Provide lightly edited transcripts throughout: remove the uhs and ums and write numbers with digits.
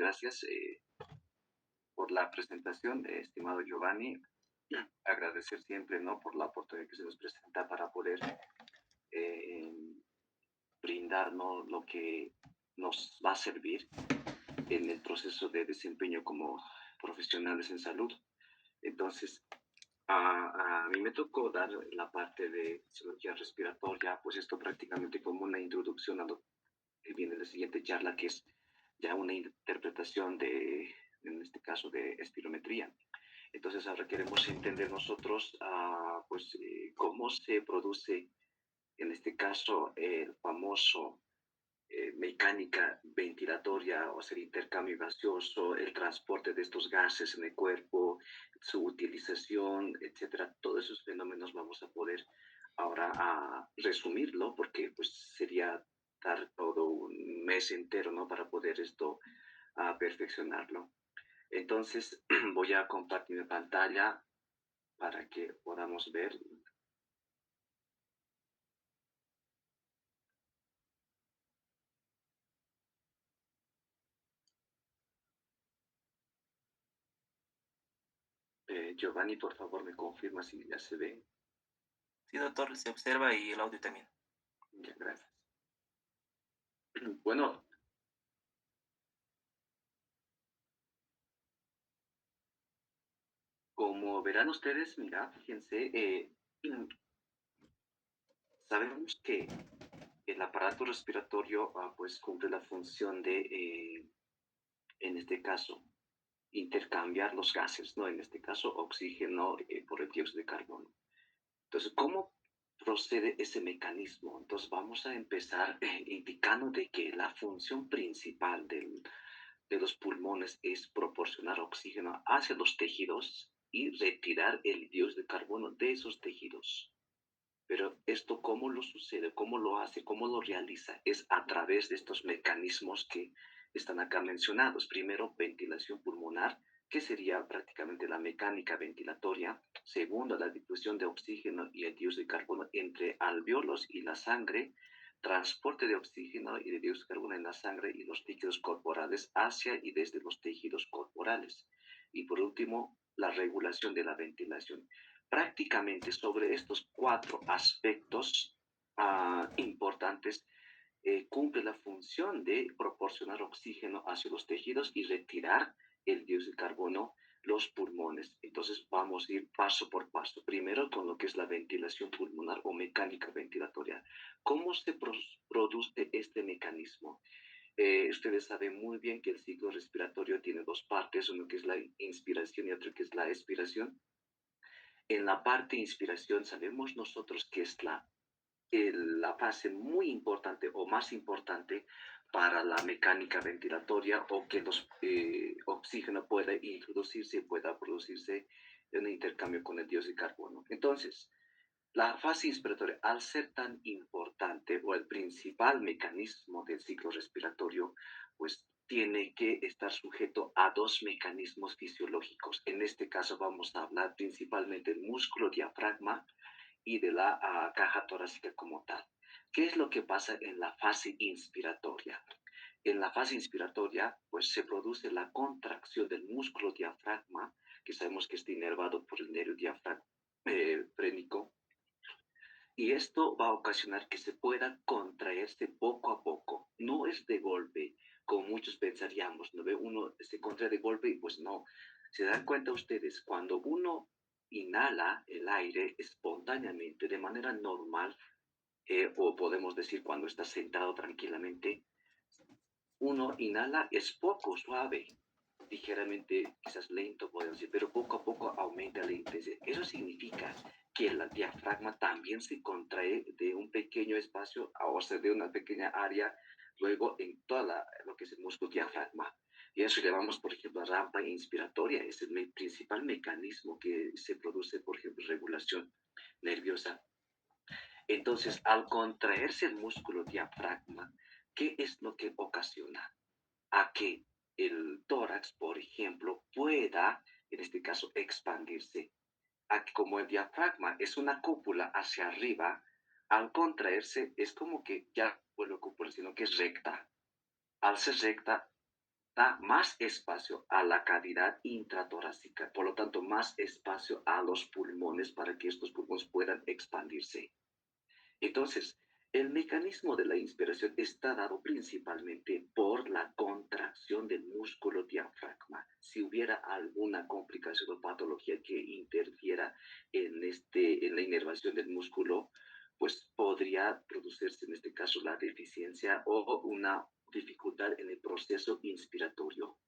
gracias por la presentación, estimado Giovanni. Agradecer siempre, ¿no?, por la oportunidad que se nos presenta para poder eh, brindar, ¿no?, lo que nos va a servir en el proceso de desempeño como profesionales en salud. Entonces, a mí me tocó dar la parte de cirugía respiratoria, pues esto prácticamente como una introducción a lo que viene en la siguiente charla, que es ya una interpretación de, en este caso, de espirometría. Entonces ahora queremos entender nosotros, pues, cómo se produce, en este caso, el famoso mecánica ventilatoria, o sea, el intercambio gaseoso, el transporte de estos gases en el cuerpo, su utilización, etcétera. Todos esos fenómenos vamos a poder ahora resumirlo, porque pues sería dar todo un mes entero, ¿no?, para poder esto perfeccionarlo. Entonces voy a compartir mi pantalla para que podamos ver. Giovanni, por favor, me confirma si ya se ve. Sí, doctor, se observa y el audio también. Ya, gracias. Bueno, como verán ustedes, mira, fíjense, sabemos que el aparato respiratorio pues cumple la función de, en este caso, intercambiar los gases, ¿no? En este caso, oxígeno por el dióxido de carbono. Entonces, ¿cómo procede ese mecanismo? Entonces, vamos a empezar indicando de que la función principal de los pulmones es proporcionar oxígeno hacia los tejidos y retirar el dióxido de carbono de esos tejidos. Pero esto, ¿cómo lo sucede? ¿Cómo lo hace? ¿Cómo lo realiza? Es a través de estos mecanismos que están acá mencionados. Primero, ventilación pulmonar, que sería prácticamente la mecánica ventilatoria. Segundo, la difusión de oxígeno y el dióxido de carbono entre alvéolos y la sangre. Transporte de oxígeno y de dióxido de carbono en la sangre y los líquidos corporales hacia y desde los tejidos corporales. Y por último, la regulación de la ventilación. Prácticamente sobre estos cuatro aspectos importantes cumple la función de proporcionar oxígeno hacia los tejidos y retirar el dióxido de carbono los pulmones. Entonces vamos a ir paso por paso. Primero con lo que es la ventilación pulmonar o mecánica ventilatoria. ¿Cómo se produce este mecanismo? Ustedes saben muy bien que el ciclo respiratorio tiene dos partes, uno que es la inspiración y otro que es la expiración. En la parte de inspiración sabemos nosotros que es la fase muy importante o más importante para la mecánica ventilatoria o que los oxígeno pueda introducirse y pueda producirse en un intercambio con el dióxido de carbono. Entonces, la fase inspiratoria, al ser tan importante o el principal mecanismo del ciclo respiratorio, pues tiene que estar sujeto a dos mecanismos fisiológicos. En este caso vamos a hablar principalmente del músculo diafragma y de la caja torácica como tal. ¿Qué es lo que pasa en la fase inspiratoria? En la fase inspiratoria, pues se produce la contracción del músculo diafragma, que sabemos que está inervado por el nervio diafragmático, y esto va a ocasionar que se pueda contraerse poco a poco. No es de golpe, como muchos pensaríamos, ¿no ve? Uno se contrae de golpe y pues no. Se dan cuenta ustedes, cuando uno inhala el aire espontáneamente, de manera normal, o podemos decir cuando está sentado tranquilamente, uno inhala, es poco, suave, ligeramente, quizás lento, podemos decir, pero poco a poco aumenta la intensidad. Eso significa que el diafragma también se contrae de un pequeño espacio, o sea, de una pequeña área, luego en toda lo que es el músculo diafragma. Y eso llamamos, por ejemplo, la rampa inspiratoria. Es el principal mecanismo que se produce, por ejemplo, regulación nerviosa. Entonces, al contraerse el músculo diafragma, ¿qué es lo que ocasiona? A que el tórax, por ejemplo, pueda, en este caso, expandirse. A que como el diafragma es una cúpula hacia arriba, al contraerse es como que ya vuelve cúpula, sino que es recta. Al ser recta, da más espacio a la cavidad intratorácica, por lo tanto, más espacio a los pulmones para que estos pulmones puedan expandirse. Entonces, el mecanismo de la inspiración está dado principalmente por la contracción del músculo diafragma. Si hubiera alguna complicación o patología que interfiera en la inervación del músculo, pues podría producirse en este caso la deficiencia o una dificultad en el proceso inspiratorio.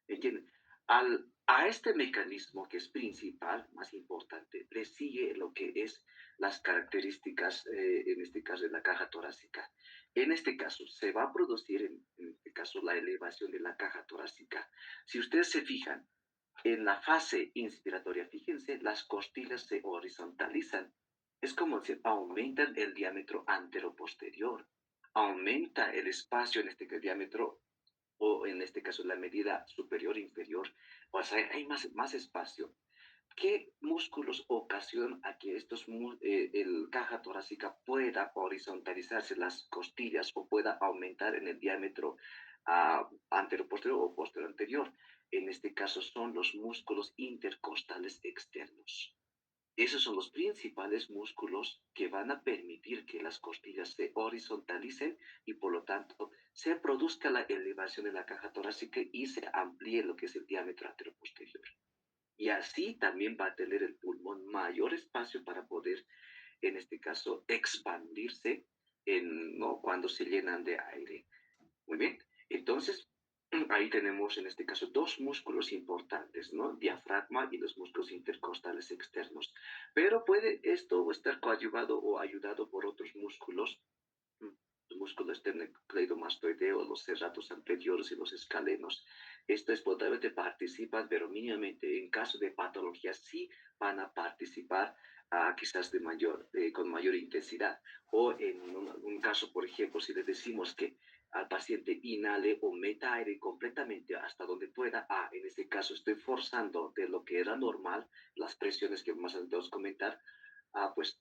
¿Entienden? A este mecanismo que es principal, más importante, le sigue lo que es las características, en este caso, de la caja torácica. En este caso, se va a producir, en este caso, la elevación de la caja torácica. Si ustedes se fijan, en la fase inspiratoria, fíjense, las costillas se horizontalizan. Es como si aumentan el diámetro anteroposterior. Aumenta el espacio en este diámetro o en este caso la medida superior e inferior. O sea, hay más espacio. ¿Qué músculos ocasionan a que el caja torácica pueda horizontalizarse las costillas o pueda aumentar en el diámetro anteroposterior o posterior anterior? En este caso son los músculos intercostales externos. Esos son los principales músculos que van a permitir que las costillas se horizontalicen y por lo tanto se produzca la elevación de la caja torácica y se amplíe lo que es el diámetro anteroposterior. Y así también va a tener el pulmón mayor espacio para poder, en este caso, expandirse ¿no? Cuando se llenan de aire. Muy bien. Entonces, ahí tenemos en este caso dos músculos importantes, ¿no? Diafragma y los músculos intercostales externos. Pero puede esto estar coadyuvado o ayudado por otros músculos, el músculo esternocleidomastoideo, los serratos anteriores y los escalenos. Estos probablemente participan, pero mínimamente. En caso de patología sí van a participar quizás con mayor intensidad. O en un caso, por ejemplo, si le decimos que al paciente inhale o meta aire completamente hasta donde pueda, en este caso estoy forzando de lo que era normal, las presiones que más adelante vamos a comentar, pues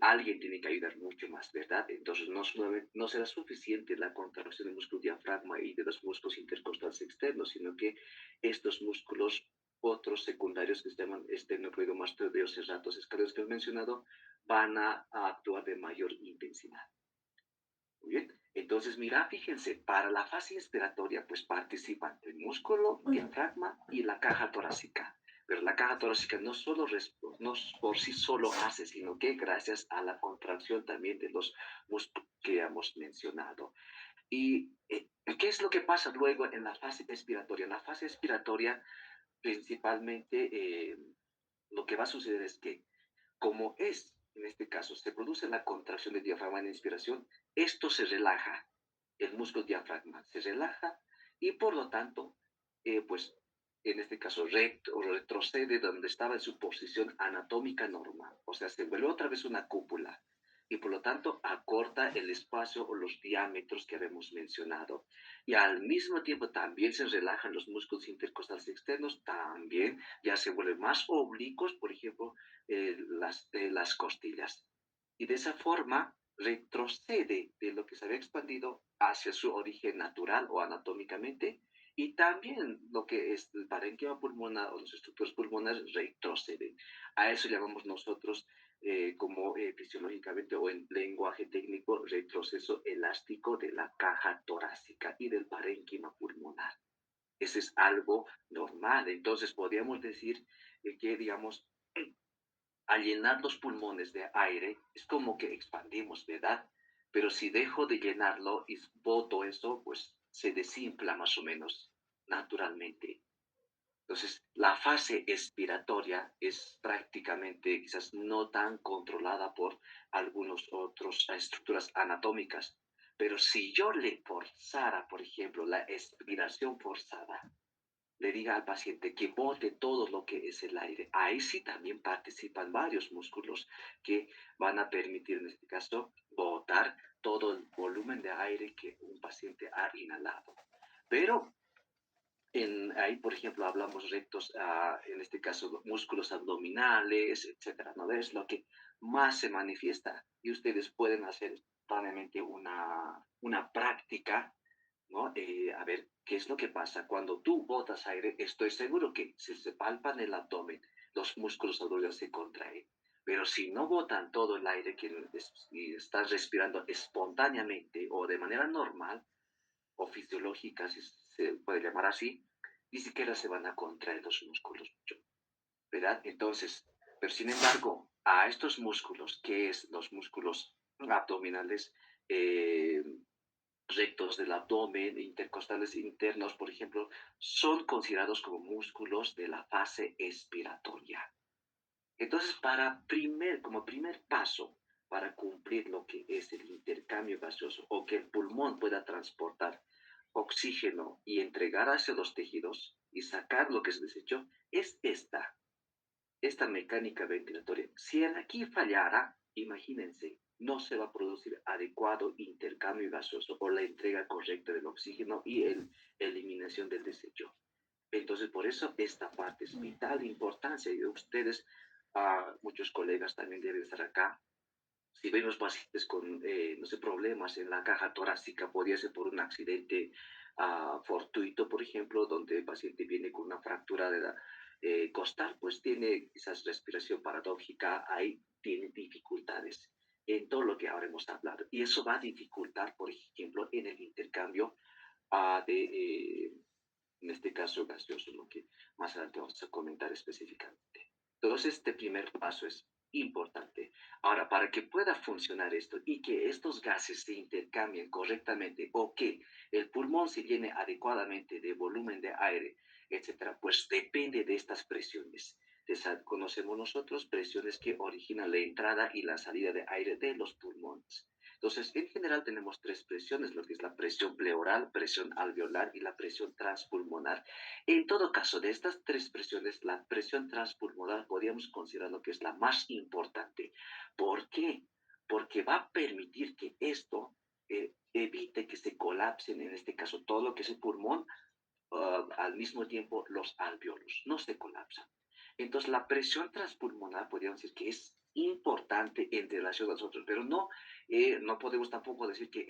alguien tiene que ayudar mucho más, ¿verdad? Entonces no será suficiente la contracción del músculo diafragma y de los músculos intercostales externos, sino que estos músculos, otros secundarios que se llaman esternocleidomastoideos, serratos escalenos que he mencionado, van a actuar de mayor intensidad. Muy bien. Entonces, mira, fíjense, para la fase inspiratoria, pues participan el músculo, diafragma y la caja torácica. Pero la caja torácica no por sí solo hace, sino que gracias a la contracción también de los músculos que hemos mencionado. ¿Y qué es lo que pasa luego en la fase expiratoria? En la fase expiratoria, principalmente, lo que va a suceder es que en este caso, se produce la contracción del diafragma en la inspiración, esto se relaja, el músculo diafragma se relaja y por lo tanto, pues en este caso retrocede donde estaba en su posición anatómica normal, o sea, se vuelve otra vez una cúpula y por lo tanto acorta el espacio o los diámetros que habíamos mencionado. Y al mismo tiempo también se relajan los músculos intercostales externos, también ya se vuelven más oblicuos, por ejemplo, las costillas. Y de esa forma retrocede de lo que se había expandido hacia su origen natural o anatómicamente, y también lo que es el parénquima pulmonar o las estructuras pulmonares retroceden. A eso llamamos nosotros, como fisiológicamente o en lenguaje técnico, retroceso elástico de la caja torácica y del parénquima pulmonar. Ese es algo normal. Entonces, podríamos decir que, digamos, al llenar los pulmones de aire, es como que expandimos, ¿verdad? Pero si dejo de llenarlo y boto eso, pues se desinfla más o menos naturalmente. Entonces, la fase expiratoria es prácticamente quizás no tan controlada por algunas otras estructuras anatómicas. Pero si yo le forzara, por ejemplo, la expiración forzada, le diga al paciente que bote todo lo que es el aire. Ahí sí también participan varios músculos que van a permitir, en este caso, botar todo el volumen de aire que un paciente ha inhalado. Pero ahí, por ejemplo, hablamos rectos, en este caso, músculos abdominales, etcétera, ¿no? Es lo que más se manifiesta y ustedes pueden hacer probablemente una práctica ¿no? A ver, ¿qué es lo que pasa? Cuando tú botas aire, estoy seguro que si se palpan el abdomen, los músculos abdominales se contraen. Pero si no botan todo el aire y estás respirando espontáneamente o de manera normal o fisiológica, si se puede llamar así, ni siquiera se van a contraer los músculos mucho, ¿verdad? Entonces, pero sin embargo, a estos músculos, que es los músculos abdominales, eh, rectos del abdomen, intercostales internos, por ejemplo, son considerados como músculos de la fase expiratoria. Entonces, como primer paso para cumplir lo que es el intercambio gaseoso o que el pulmón pueda transportar oxígeno y entregar hacia los tejidos y sacar lo que se desechó, es esta mecánica ventilatoria. Si en aquí fallara, imagínense, no se va a producir adecuado intercambio gaseoso o la entrega correcta del oxígeno y la eliminación del desecho. Entonces, por eso esta parte es vital importancia y ustedes, muchos colegas también deben estar acá. Si vemos pacientes con, no sé, problemas en la caja torácica, podría ser por un accidente fortuito, por ejemplo, donde el paciente viene con una fractura de la costal, pues tiene esa respiración paradójica, ahí tiene dificultades en todo lo que ahora hemos hablado. Y eso va a dificultar, por ejemplo, en el intercambio en este caso gaseoso, lo que más adelante vamos a comentar específicamente. Entonces, este primer paso es importante. Ahora, para que pueda funcionar esto y que estos gases se intercambien correctamente o que el pulmón se llene adecuadamente de volumen de aire, etcétera, pues depende de estas presiones. Conocemos nosotros presiones que originan la entrada y la salida de aire de los pulmones. Entonces, en general tenemos tres presiones, lo que es la presión pleural, presión alveolar y la presión transpulmonar. En todo caso, de estas tres presiones, la presión transpulmonar podríamos considerarlo que es la más importante. ¿Por qué? Porque va a permitir que esto evite que se colapsen, en este caso, todo lo que es el pulmón, al mismo tiempo los alveolos, no se colapsan. Entonces, la presión transpulmonar podríamos decir que es importante en relación a las otras, pero no podemos tampoco decir que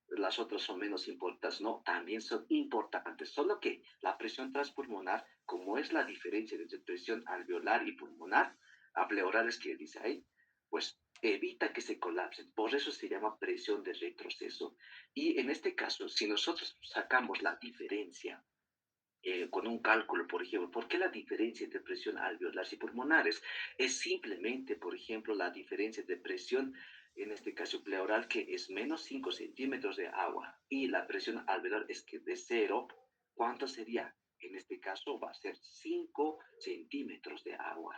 las otras son menos importantes, no, también son importantes, solo que la presión transpulmonar, como es la diferencia entre presión alveolar y pulmonar, a pleural es que dice ahí, pues evita que se colapsen, por eso se llama presión de retroceso. Y en este caso, si nosotros sacamos la diferencia con un cálculo, por ejemplo, ¿por qué la diferencia entre presión alveolar y pulmonares? Es simplemente, por ejemplo, la diferencia de presión, en este caso pleural, que es menos 5 centímetros de agua, y la presión alveolar es que de cero, ¿cuánto sería? En este caso va a ser 5 centímetros de agua,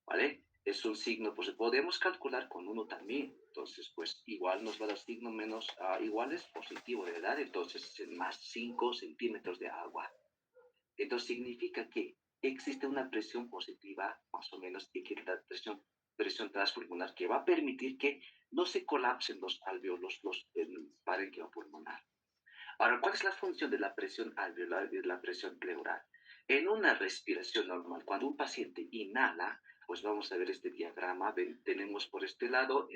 ¿vale? Es un signo, pues podemos calcular con uno también. Entonces, pues igual nos va a dar signo menos igual es positivo de edad, entonces más 5 centímetros de agua. Entonces significa que existe una presión positiva, más o menos, y que la presión transpulmonar que va a permitir que no se colapsen los alveolos, el parénquima pulmonar. Ahora, ¿cuál es la función de la presión alveolar y de la presión pleural? En una respiración normal, cuando un paciente inhala, pues vamos a ver este diagrama, tenemos por este lado,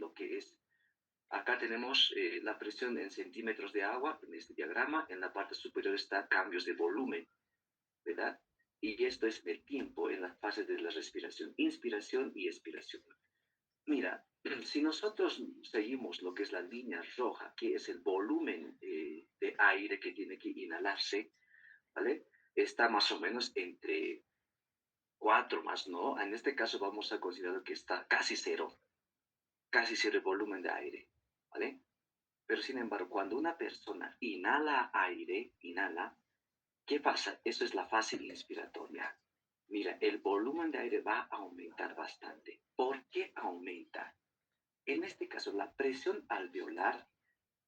lo que es acá tenemos la presión en centímetros de agua en este diagrama. En la parte superior está cambios de volumen, ¿verdad? Y esto es el tiempo en las fases de la respiración, inspiración y expiración. Mira, si nosotros seguimos lo que es la línea roja, que es el volumen de aire que tiene que inhalarse, ¿vale? Está más o menos entre 4 más, ¿no? En este caso vamos a considerar que está casi cero el volumen de aire, ¿vale? Pero sin embargo, cuando una persona inhala aire, inhala, ¿qué pasa? Eso es la fase inspiratoria. Mira, el volumen de aire va a aumentar bastante. ¿Por qué aumenta? En este caso, la presión alveolar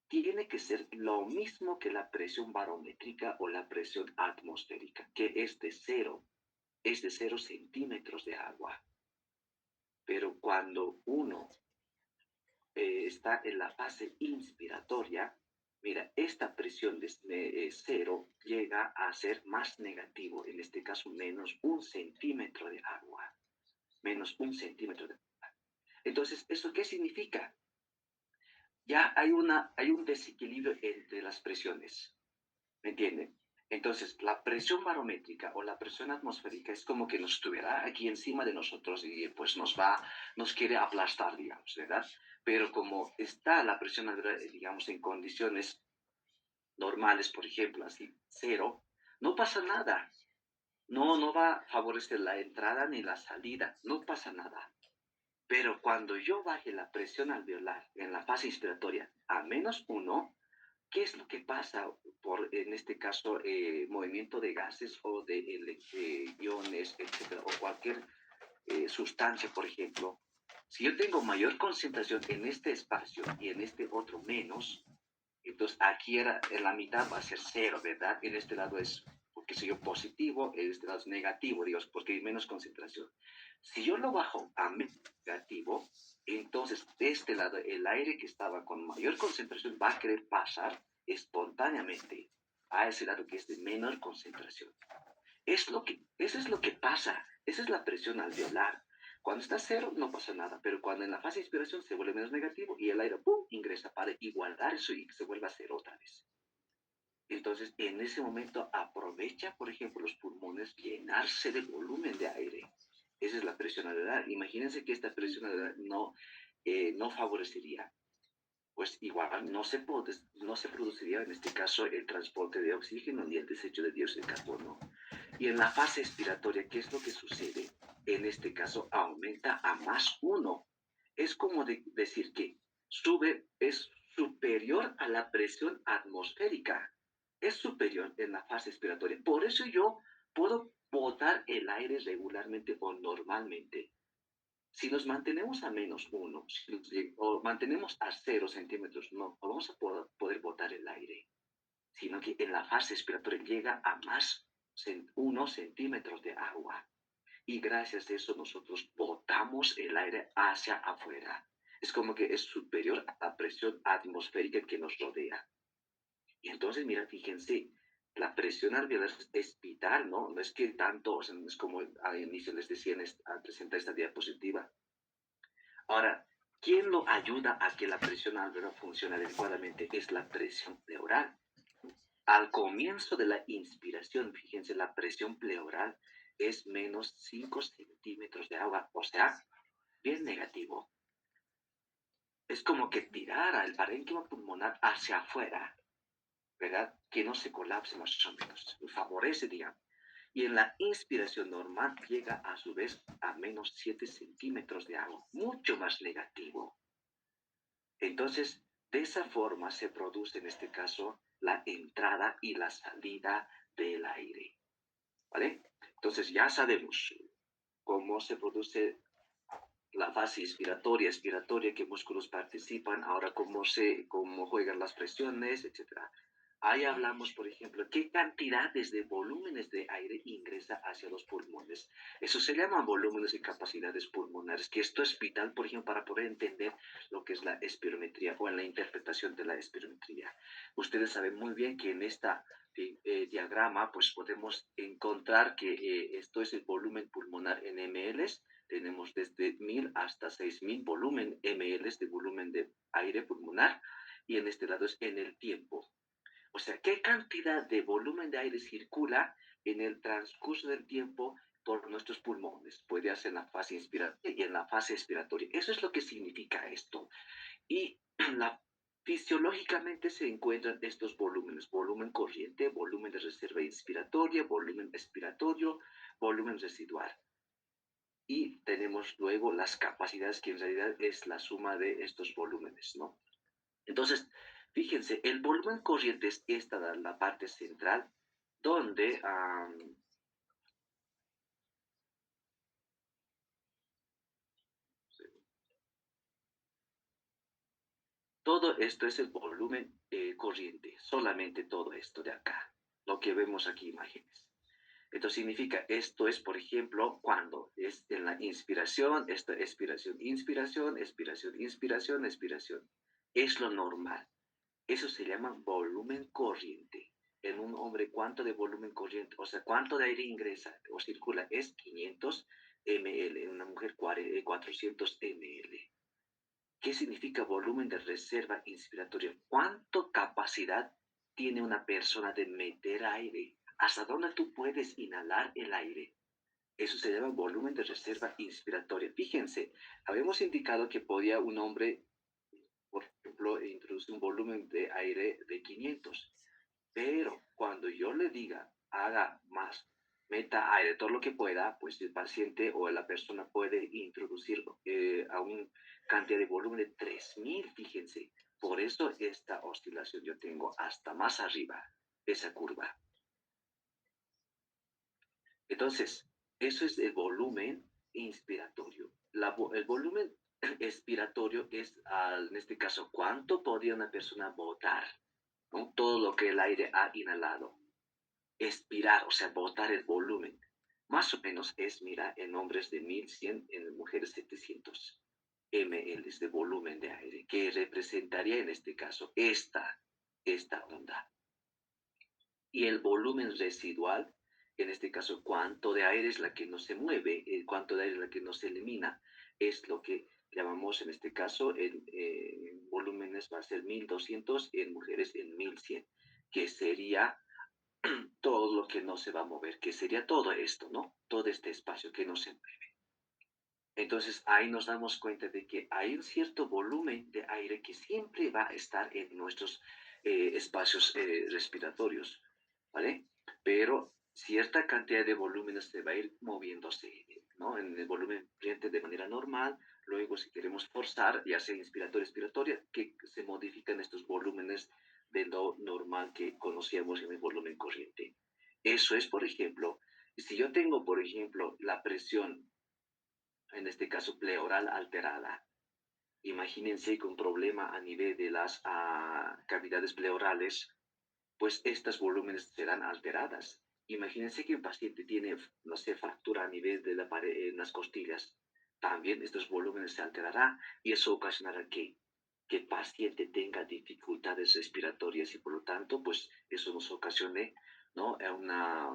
tiene que ser lo mismo que la presión barométrica o la presión atmosférica, que es de 0 centímetros de agua. Pero cuando uno está en la fase inspiratoria, mira, esta presión de cero llega a ser más negativo, en este caso menos 1 centímetro de agua, menos 1 centímetro de agua. Entonces, ¿eso qué significa? ya hay un desequilibrio entre las presiones, ¿me entienden? Entonces, la presión barométrica o la presión atmosférica es como que nos estuviera aquí encima de nosotros y pues nos quiere aplastar, digamos, ¿verdad? Pero como está la presión, digamos, en condiciones normales, por ejemplo, así, cero, no pasa nada. No va a favorecer la entrada ni la salida, no pasa nada. Pero cuando yo baje la presión alveolar en la fase inspiratoria a -1, ¿qué es lo que pasa en este caso, movimiento de gases o de iones, etcétera, o cualquier sustancia, por ejemplo? Si yo tengo mayor concentración en este espacio y en este otro menos, entonces aquí en la mitad va a ser cero, ¿verdad? En este lado es, porque soy yo positivo, en este lado es negativo, digamos, porque hay menos concentración. Si yo lo bajo a negativo, entonces de este lado el aire que estaba con mayor concentración va a querer pasar espontáneamente a ese lado que es de menor concentración. Eso es lo que pasa, esa es la presión alveolar. Cuando está cero no pasa nada, pero cuando en la fase de inspiración se vuelve menos negativo y el aire ¡pum! Ingresa para igualar eso y se vuelve a cero otra vez. Entonces, en ese momento aprovecha, por ejemplo, los pulmones llenarse de volumen de aire. Esa es la presión alveolar. Imagínense que esta presión alveolar no favorecería, pues igual no se produciría en este caso el transporte de oxígeno ni el desecho de dióxido de carbono. Y en la fase expiratoria, ¿qué es lo que sucede? En este caso aumenta a +1. Es como decir que es superior a la presión atmosférica. Es superior en la fase expiratoria. Por eso yo puedo botar el aire regularmente o normalmente. Si nos mantenemos a -1, o mantenemos a 0 centímetros, no vamos a poder botar el aire, sino que en la fase expiratoria llega a +1 centímetros de agua. Y gracias a eso nosotros botamos el aire hacia afuera. Es como que es superior a la presión atmosférica que nos rodea. Y entonces, mira, fíjense, la presión alveolar es vital, ¿no? No es que tanto, o sea, es como al inicio les decía al presentar esta diapositiva. Ahora, ¿quién lo ayuda a que la presión alveolar funcione adecuadamente? Es la presión pleural. Al comienzo de la inspiración, fíjense, la presión pleural es -5 centímetros de agua, o sea, bien negativo. Es como que tirara el parénquima pulmonar hacia afuera, ¿verdad? Que no se colapse más o menos. Favorece, digamos. Y en la inspiración normal llega a su vez a -7 centímetros de agua, mucho más negativo. Entonces, de esa forma se produce en este caso la entrada y la salida del aire, ¿vale? Entonces ya sabemos cómo se produce la fase expiratoria, qué músculos participan, ahora cómo juegan las presiones, etcétera. Ahí hablamos, por ejemplo, qué cantidades de volúmenes de aire ingresa hacia los pulmones. Eso se llama volúmenes y capacidades pulmonares, que esto es vital, por ejemplo, para poder entender lo que es la espirometría o en la interpretación de la espirometría. Ustedes saben muy bien que en esta diagrama, pues podemos encontrar que esto es el volumen pulmonar en ml. Tenemos desde 1000 hasta 6000 ml de volumen de aire pulmonar y en este lado es en el tiempo. O sea, ¿qué cantidad de volumen de aire circula en el transcurso del tiempo por nuestros pulmones? Puede ser en la fase inspiratoria y en la fase expiratoria. Eso es lo que significa esto. Y fisiológicamente se encuentran estos volúmenes: volumen corriente, volumen de reserva inspiratoria, volumen expiratorio, volumen residual. Y tenemos luego las capacidades, que en realidad es la suma de estos volúmenes, ¿no? Entonces, fíjense, el volumen corriente es esta, la parte central, donde todo esto es el volumen corriente, solamente todo esto de acá, lo que vemos aquí, imágenes. Esto significa, esto es, por ejemplo, cuando es en la inspiración, esta expiración, inspiración, expiración, inspiración, expiración. Es lo normal. Eso se llama volumen corriente. En un hombre, ¿cuánto de volumen corriente? O sea, ¿cuánto de aire ingresa o circula? Es 500 ml. En una mujer, 400 ml. ¿Qué significa volumen de reserva inspiratoria? ¿Cuánto capacidad tiene una persona de meter aire? ¿Hasta dónde tú puedes inhalar el aire? Eso se llama volumen de reserva inspiratoria. Fíjense, habíamos indicado que podía un hombre, por ejemplo, introducir un volumen de aire de 500, pero cuando yo le diga, haga más, meta aire todo lo que pueda, pues el paciente o la persona puede introducir a un cantidad de volumen de 3000, fíjense. Por eso esta oscilación yo tengo hasta más arriba, esa curva. Entonces, eso es el volumen inspiratorio. El volumen expiratorio es, en este caso, cuánto podría una persona botar, ¿no? Todo lo que el aire ha inhalado. Expirar, o sea, botar el volumen. Más o menos es, mira, en hombres de 1100, en mujeres 700 ml de volumen de aire, que representaría en este caso esta onda. Y el volumen residual, en este caso, cuánto de aire es la que no se mueve, cuánto de aire es la que no se elimina, es lo que llamamos en este caso, el volúmenes va a ser 1200, en mujeres en 1100, que sería todo lo que no se va a mover, que sería todo esto, ¿no? Todo este espacio que no se mueve. Entonces ahí nos damos cuenta de que hay un cierto volumen de aire que siempre va a estar en nuestros espacios respiratorios, ¿vale? Pero cierta cantidad de volúmenes se va a ir moviéndose, ¿no? En el volumen ambiente de manera normal, luego si queremos forzar, ya sea inspiratoria, expiratoria, que se modifican estos volúmenes de lo normal que conocíamos en el volumen corriente. Eso es, por ejemplo, si yo tengo, por ejemplo, la presión en este caso pleural alterada. Imagínense que un problema a nivel de las cavidades pleurales, pues estos volúmenes serán alteradas. Imagínense que un paciente tiene, no sé, fractura a nivel de la pared, en las costillas. También estos volúmenes se alterarán y eso ocasionará que el paciente tenga dificultades respiratorias y por lo tanto, pues eso nos ocasione, ¿no? Una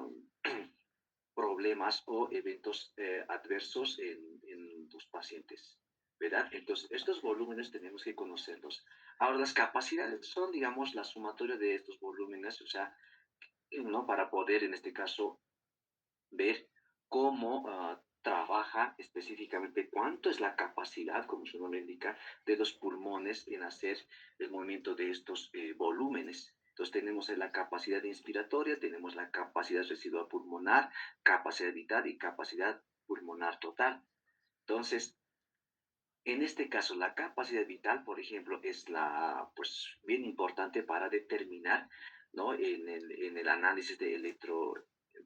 problemas o eventos adversos en los pacientes, ¿verdad? Entonces, estos volúmenes tenemos que conocerlos. Ahora, las capacidades son, digamos, la sumatoria de estos volúmenes, o sea, ¿no? Para poder, en este caso, ver cómo trabaja específicamente, cuánto es la capacidad, como su nombre indica, de los pulmones en hacer el movimiento de estos volúmenes. Entonces tenemos la capacidad inspiratoria, tenemos la capacidad residual pulmonar, capacidad vital y capacidad pulmonar total. Entonces, en este caso, la capacidad vital, por ejemplo, es pues, bien importante para determinar, ¿no? En el análisis de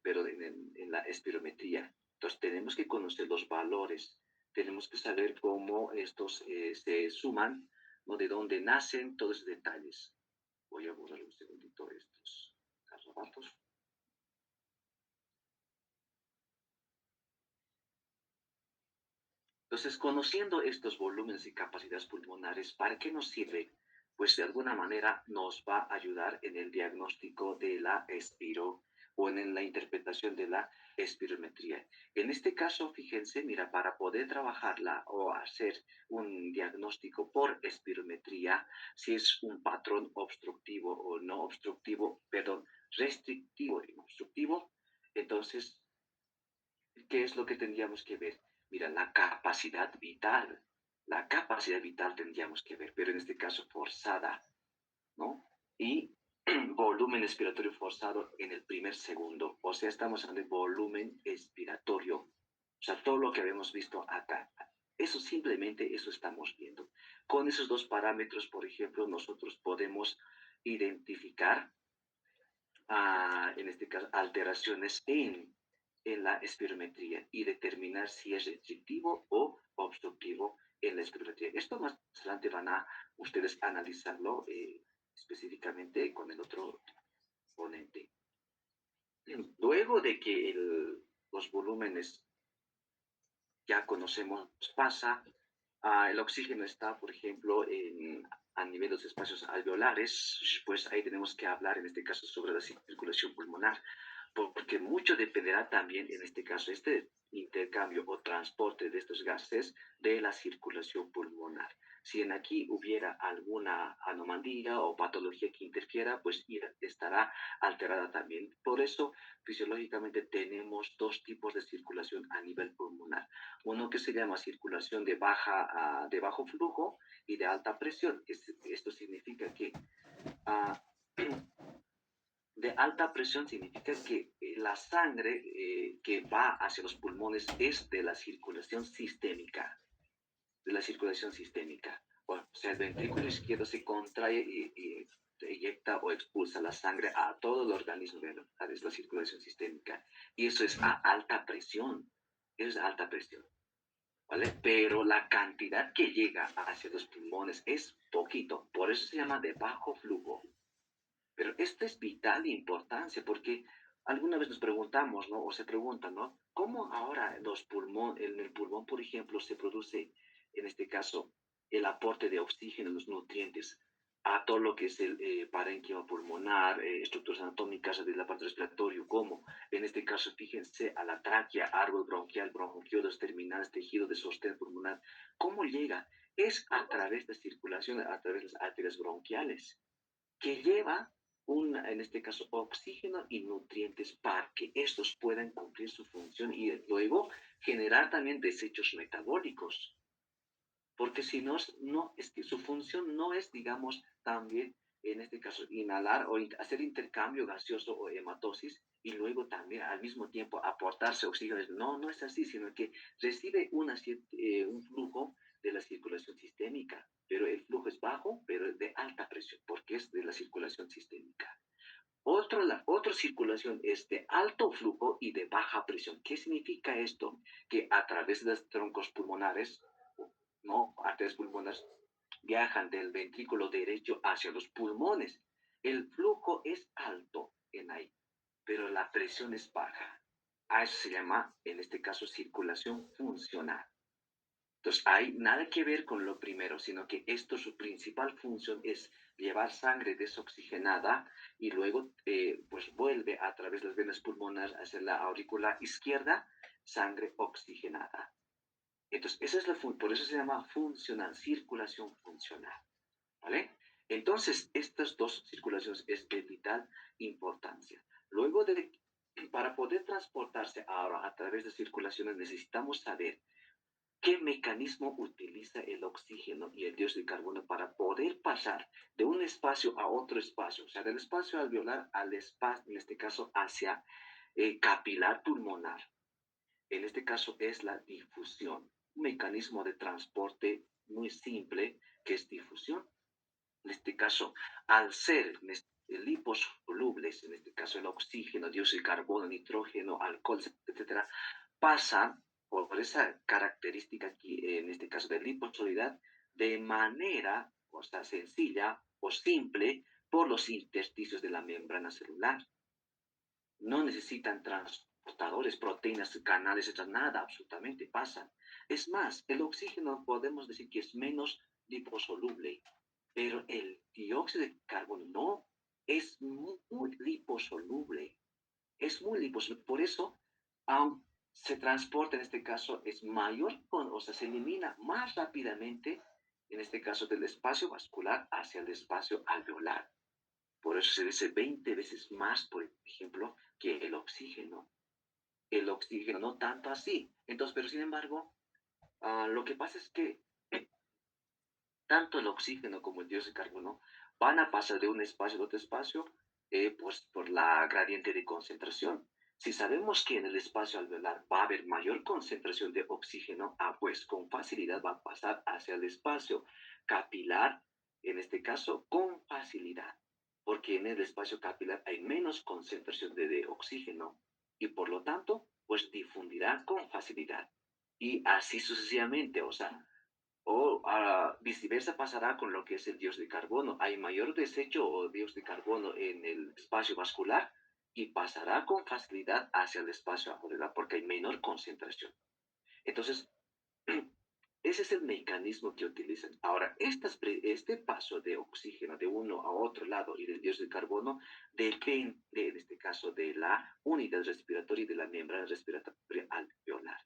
pero en la espirometría. Entonces, tenemos que conocer los valores, tenemos que saber cómo estos se suman, ¿no? De dónde nacen todos esos detalles. Voy a borrar un segundito estos carrabatos. Entonces, conociendo estos volúmenes y capacidades pulmonares, ¿para qué nos sirve? Pues de alguna manera nos va a ayudar en el diagnóstico de la espiro o en la interpretación de la espirometría. En este caso, fíjense, mira, para poder trabajarla o hacer un diagnóstico por espirometría, si es un patrón obstructivo o no obstructivo, perdón, restrictivo y obstructivo, entonces ¿qué es lo que tendríamos que ver? Mira, la capacidad vital tendríamos que ver, pero en este caso forzada, ¿no? Y volumen expiratorio forzado en el primer segundo, o sea, estamos hablando de volumen expiratorio, o sea, todo lo que habíamos visto acá. Eso simplemente, eso estamos viendo. Con esos dos parámetros, por ejemplo, nosotros podemos identificar en este caso, alteraciones en la espirometría y determinar si es restrictivo o obstructivo en la espirometría. Esto más adelante van a ustedes analizarlo específicamente con el otro ponente. Luego de que los volúmenes ya conocemos pasa, el oxígeno está, por ejemplo, a nivel de los espacios alveolares, pues ahí tenemos que hablar en este caso sobre la circulación pulmonar, porque mucho dependerá también en este caso este intercambio o transporte de estos gases de la circulación pulmonar. Si en aquí hubiera alguna anomalía o patología que interfiera, pues estará alterada también. Por eso, fisiológicamente tenemos dos tipos de circulación a nivel pulmonar. Uno que se llama circulación de bajo flujo y de alta presión. Esto significa que ah, de alta presión significa que la sangre que va hacia los pulmones es de la circulación sistémica, de la circulación sistémica. Bueno, o sea, el ventrículo izquierdo se contrae y eyecta o expulsa la sangre a todo el organismo, es la circulación sistémica. Y eso es a alta presión, eso es alta presión, ¿vale? Pero la cantidad que llega hacia los pulmones es poquito, por eso se llama de bajo flujo. Pero esto es vital importancia porque alguna vez nos preguntamos, ¿no? O se preguntan, ¿no? ¿Cómo ahora en el pulmón, por ejemplo, se produce, en este caso, el aporte de oxígeno, los nutrientes, a todo lo que es el parénquima pulmonar, estructuras anatómicas del aparato respiratorio, ¿cómo? En este caso, fíjense a la tráquea, árbol bronquial, bronquiolos terminales, tejido de sostén pulmonar. ¿Cómo llega? Es a través de circulación, a través de las arterias bronquiales que lleva en este caso, oxígeno y nutrientes para que estos puedan cumplir su función y luego generar también desechos metabólicos. Porque si no, no es que su función no es, digamos, también, en este caso, inhalar o hacer intercambio gaseoso o hematosis y luego también al mismo tiempo aportarse oxígeno. No, no es así, sino que recibe un flujo de la circulación sistémica, pero el flujo es bajo, pero es de alta presión, porque es de la circulación sistémica. Otra circulación es de alto flujo y de baja presión. ¿Qué significa esto? Que a través de los troncos pulmonares, no, arterias pulmonares, viajan del ventrículo derecho hacia los pulmones. El flujo es alto en ahí, pero la presión es baja. A eso se llama, en este caso, circulación funcional. Entonces, hay nada que ver con lo primero, sino que esto, su principal función es llevar sangre desoxigenada y luego, pues, vuelve a través de las venas pulmonares hacia la aurícula izquierda, sangre oxigenada. Entonces, por eso se llama funcional, circulación funcional, ¿vale? Entonces, estas dos circulaciones es de vital importancia. Luego para poder transportarse ahora a través de circulaciones necesitamos saber qué mecanismo utiliza el oxígeno y el dióxido de carbono para poder pasar de un espacio a otro espacio, o sea, del espacio alveolar al espacio, en este caso, hacia capilar pulmonar. En este caso es la difusión, un mecanismo de transporte muy simple que es difusión. En este caso, al ser liposolubles, en este caso el oxígeno, dióxido de carbono, nitrógeno, alcohol, etcétera, pasan por esa característica aquí, en este caso de liposolubilidad, de manera, o sea, sencilla o simple por los intersticios de la membrana celular. No necesitan transportadores, proteínas, canales, nada, absolutamente pasan. Es más, el oxígeno podemos decir que es menos liposoluble, pero el dióxido de carbono no, es muy liposoluble, es muy liposoluble. Por eso, se transporta en este caso, es mayor, o sea, se elimina más rápidamente, en este caso, del espacio vascular hacia el espacio alveolar. Por eso se dice 20 veces más, por ejemplo, que el oxígeno. El oxígeno no tanto así. Entonces, pero sin embargo, lo que pasa es que tanto el oxígeno como el dióxido de carbono van a pasar de un espacio a otro espacio, pues por la gradiente de concentración. Si sabemos que en el espacio alveolar va a haber mayor concentración de oxígeno, pues con facilidad va a pasar hacia el espacio capilar, en este caso, con facilidad, porque en el espacio capilar hay menos concentración de oxígeno y por lo tanto, pues difundirá con facilidad. Y así sucesivamente, o sea, o viceversa pasará con lo que es el dióxido de carbono. Hay mayor desecho o dióxido de carbono en el espacio vascular y pasará con facilidad hacia el espacio alveolar porque hay menor concentración. Entonces, ese es el mecanismo que utilizan. Ahora, este paso de oxígeno de uno a otro lado y del dióxido de carbono depende, en este caso, de la unidad respiratoria y de la membrana respiratoria alveolar.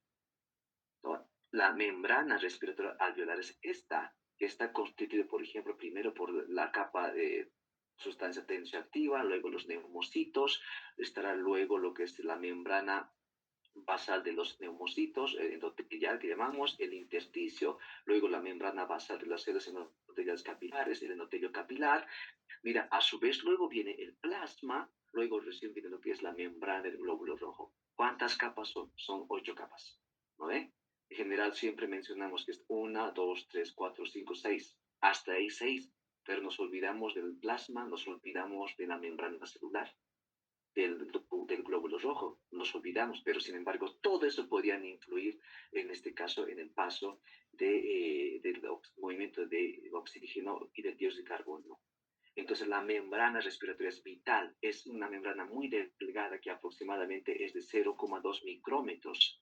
La membrana respiratoria alveolar es esta. que está constituido, por ejemplo, primero por la capa de sustancia tensioactiva, luego los neumocitos, estará luego lo que es la membrana basal de los neumocitos, endotelial que llamamos, el intersticio, luego la membrana basal de las células endoteliales capilares, el endotelio capilar. Mira, a su vez luego viene el plasma, luego recién viene lo que es la membrana del glóbulo rojo. ¿Cuántas capas son? Son 8 capas, ¿no ve? En general siempre mencionamos que es una, dos, tres, cuatro, cinco, seis. Hasta ahí seis, pero nos olvidamos del plasma, nos olvidamos de la membrana celular del glóbulo rojo, nos olvidamos, pero sin embargo todo eso podrían influir en este caso en el paso del movimiento de oxígeno y del dióxido de carbono. Entonces la membrana respiratoria es vital, es una membrana muy delgada que aproximadamente es de 0,2 micrómetros.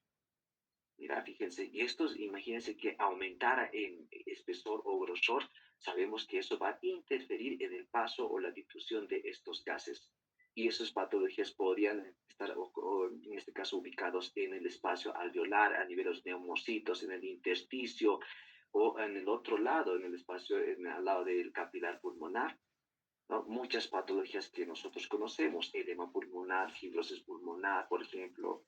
Mira, fíjense, y esto, imagínense que aumentara en espesor o grosor, sabemos que eso va a interferir en el paso o la difusión de estos gases. Y esas patologías podrían estar, o en este caso, ubicados en el espacio alveolar, a nivel de los neumocitos, en el intersticio, o en el otro lado, en el espacio, al lado del capilar pulmonar, ¿no? Muchas patologías que nosotros conocemos, edema pulmonar, fibrosis pulmonar, por ejemplo,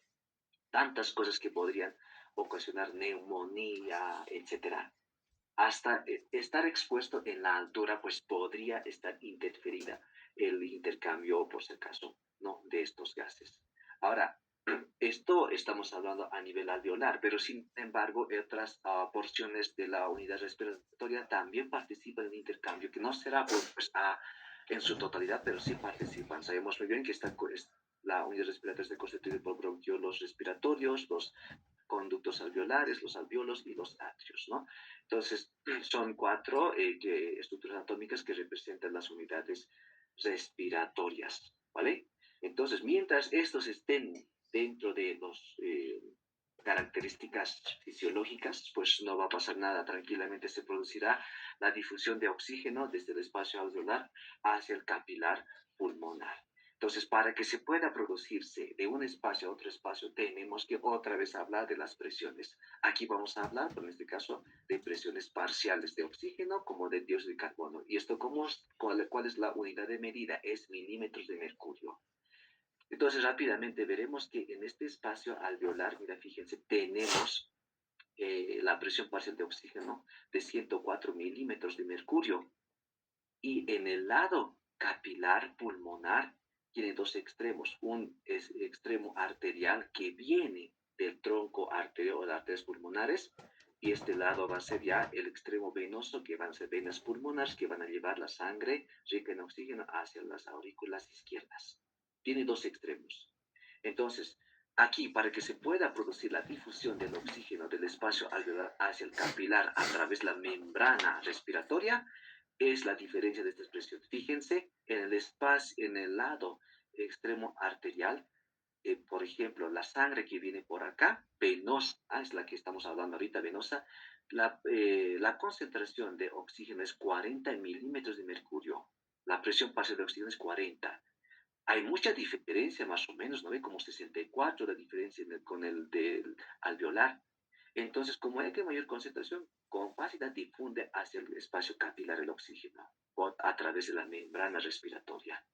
tantas cosas que podrían ocasionar neumonía, etcétera. Hasta estar expuesto en la altura, pues podría estar interferida el intercambio, por si acaso, ¿no? De estos gases. Ahora, esto estamos hablando a nivel alveolar, pero sin embargo, otras porciones de la unidad respiratoria también participan en el intercambio, que no será pues, en su totalidad, pero sí participan. Sabemos muy bien que la unidad respiratoria está constituida por bronquiolos respiratorios, los conductos alveolares, los alveolos y los atrios, ¿no? Entonces, son cuatro estructuras anatómicas que representan las unidades respiratorias, ¿vale? Entonces, mientras estos estén dentro de las características fisiológicas, pues no va a pasar nada, tranquilamente se producirá la difusión de oxígeno desde el espacio alveolar hacia el capilar pulmonar. Entonces, para que se pueda producirse de un espacio a otro espacio, tenemos que otra vez hablar de las presiones. Aquí vamos a hablar, en este caso, de presiones parciales de oxígeno como de dióxido de carbono. ¿Y esto cuál es la unidad de medida? Es milímetros de mercurio. Entonces, rápidamente veremos que en este espacio alveolar, mira, fíjense, tenemos la presión parcial de oxígeno de 104 milímetros de mercurio. Y en el lado capilar pulmonar tiene dos extremos. Un extremo arterial que viene del tronco arterial o de arterias pulmonares, y este lado va a ser ya el extremo venoso, que van a ser venas pulmonares que van a llevar la sangre rica en oxígeno hacia las aurículas izquierdas. Tiene dos extremos. Entonces, aquí, para que se pueda producir la difusión del oxígeno del espacio alveolar hacia el capilar a través de la membrana respiratoria, es la diferencia de esta expresión. Fíjense en el espacio, en el lado extremo arterial, por ejemplo, la sangre que viene por acá, venosa, es la que estamos hablando ahorita, venosa, la concentración de oxígeno es 40 milímetros de mercurio. La presión parcial de oxígeno es 40. Hay mucha diferencia, más o menos, ¿no ve? Como 64 la diferencia con el del alveolar. Entonces, como hay que mayor concentración, con facilidad difunde hacia el espacio capilar el oxígeno a través de la membrana respiratoria.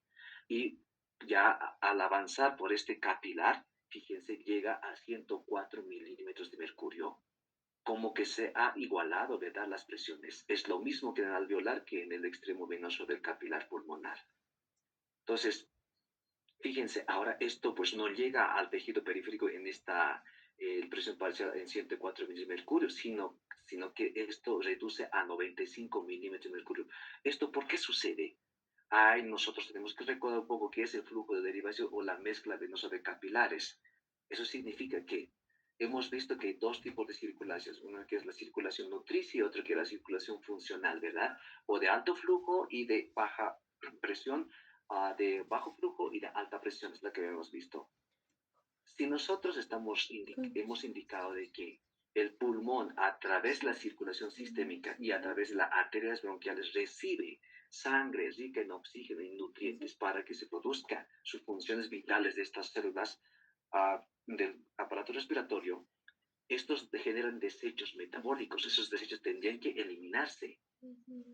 Y ya al avanzar por este capilar, fíjense, llega a 104 milímetros de mercurio. Como que se ha igualado, ¿verdad? Las presiones. Es lo mismo que en el alveolar que en el extremo venoso del capilar pulmonar. Entonces, fíjense, ahora esto pues no llega al tejido periférico en esta presión parcial en 104 milímetros de mercurio, sino que esto reduce a 95 milímetros de mercurio. ¿Esto por qué sucede? Nosotros tenemos que recordar un poco qué es el flujo de derivación o la mezcla venosa de capilares. Eso significa que hemos visto que hay dos tipos de circulaciones, una que es la circulación nutricia y otra que es la circulación funcional, ¿verdad? O de alto flujo y de baja presión, de bajo flujo y de alta presión, es la que hemos visto. Si nosotros hemos indicado de que el pulmón a través de la circulación sistémica y a través de las arterias bronquiales recibe sangre rica en oxígeno y nutrientes para que se produzcan sus funciones vitales de estas células del aparato respiratorio, estos generan desechos metabólicos, esos desechos tendrían que eliminarse.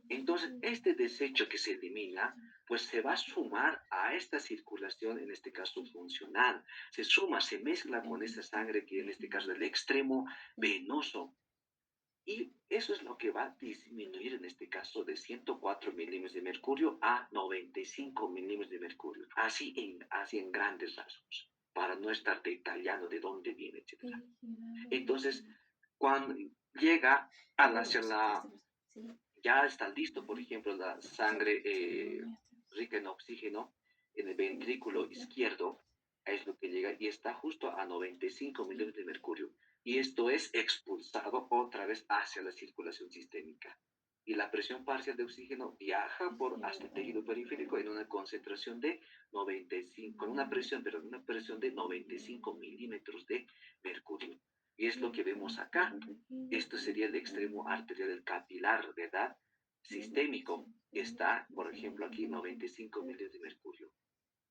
Entonces, este desecho que se elimina, pues se va a sumar a esta circulación, en este caso funcional. Se suma, se mezcla con esa sangre que en este caso del extremo venoso. Y eso es lo que va a disminuir en este caso de 104 milímetros de mercurio a 95 milímetros de mercurio. Así en grandes rasgos, para no estar detallando de dónde viene, etcétera. Entonces, cuando llega hacia ya está listo, por ejemplo, la sangre rica en oxígeno en el ventrículo izquierdo, es lo que llega y está justo a 95 milímetros de mercurio. Y esto es expulsado otra vez hacia la circulación sistémica. Y la presión parcial de oxígeno viaja por hasta el tejido periférico en una concentración de 95, con una presión de 95 milímetros de mercurio. Y es lo que vemos acá. Esto sería el extremo arterial del capilar, ¿verdad? Sistémico. Está, por ejemplo, aquí 95 milímetros de mercurio.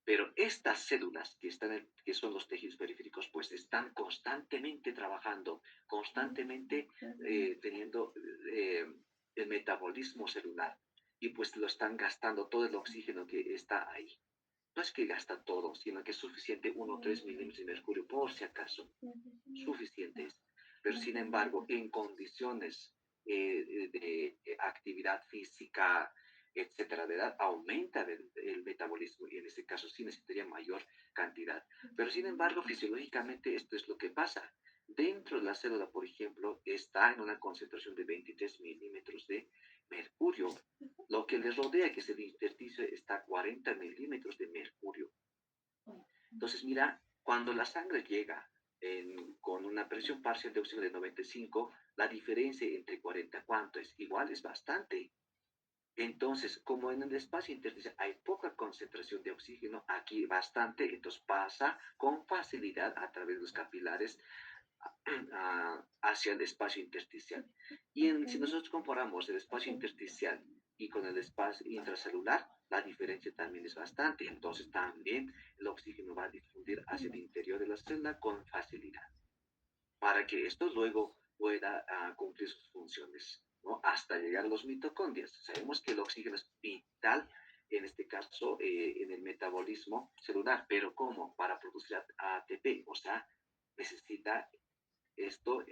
Pero estas células que son los tejidos periféricos, pues están constantemente trabajando, constantemente teniendo el metabolismo celular. Y pues lo están gastando todo el oxígeno que está ahí. No es que gasta todo, sino que es suficiente 1 o 3 milímetros de mercurio, por si acaso. Suficientes. Pero sin embargo, en condiciones de actividad física, etcétera, de edad, aumenta el metabolismo y en este caso sí necesitaría mayor cantidad. Pero sin embargo, fisiológicamente esto es lo que pasa. Dentro de la célula, por ejemplo, está en una concentración de 23 milímetros de mercurio. Lo que le rodea, que es el intersticio, está a 40 milímetros de mercurio. Entonces, mira, cuando la sangre llega con una presión parcial de oxígeno de 95, la diferencia entre 40, ¿cuánto es? Igual es bastante. Entonces, como en el espacio intersticial hay poca concentración de oxígeno, aquí bastante, entonces pasa con facilidad a través de los capilares hacia el espacio intersticial. Y si nosotros comparamos el espacio intersticial y con el espacio intracelular, la diferencia también es bastante. Entonces también el oxígeno va a difundir hacia el interior de la célula con facilidad, para que esto luego pueda cumplir sus funciones, ¿no? Hasta llegar a los mitocondrias. Sabemos que el oxígeno es vital, en este caso, en el metabolismo celular, pero ¿cómo? Para producir ATP, o sea, necesita esto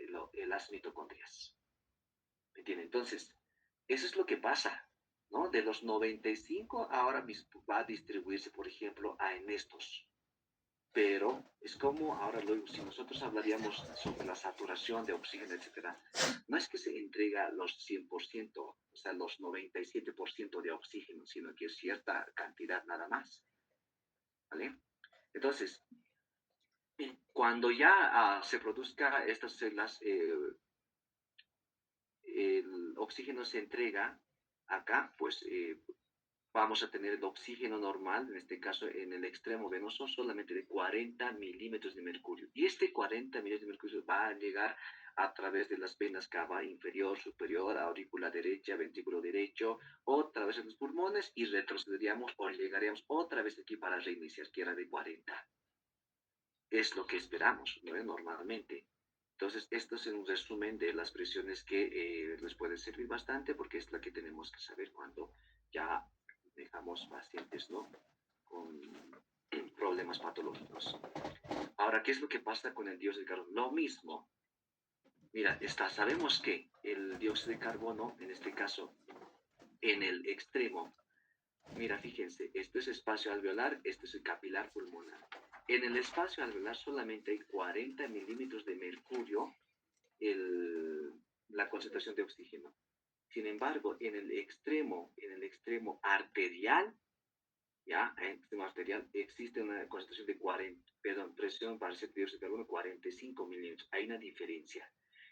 las mitocondrias. ¿Me entienden? Entonces, eso es lo que pasa, ¿no? De los 95 ahora va a distribuirse, por ejemplo, en estos. Pero es como ahora luego, si nosotros hablaríamos sobre la saturación de oxígeno, etcétera, no es que se entrega los 100%, o sea, los 97% de oxígeno, sino que es cierta cantidad nada más, ¿vale? Entonces, cuando ya se produzca estas células, el oxígeno se entrega acá, pues vamos a tener el oxígeno normal, en este caso en el extremo venoso, solamente de 40 milímetros de mercurio. Y este 40 milímetros de mercurio va a llegar a través de las venas cava inferior, superior, aurícula derecha, ventrículo derecho, otra vez en los pulmones y retrocederíamos o llegaríamos otra vez aquí para reiniciar, que era de 40. Es lo que esperamos, ¿no? Normalmente. Entonces, esto es un resumen de las presiones que les puede servir bastante porque es la que tenemos que saber cuando ya dejamos pacientes, ¿no? Con problemas patológicos. Ahora, ¿qué es lo que pasa con el dióxido de carbono? Lo mismo. Mira, sabemos que el dióxido de carbono, en este caso, en el extremo, mira, fíjense, esto es espacio alveolar, esto es el capilar pulmonar. En el espacio alveolar solamente hay 40 milímetros de mercurio la concentración de oxígeno. Sin embargo, en el extremo arterial, ya, en el extremo arterial existe una concentración de 40, perdón, presión parcial de dióxido de carbono 45 milímetros. Hay una diferencia.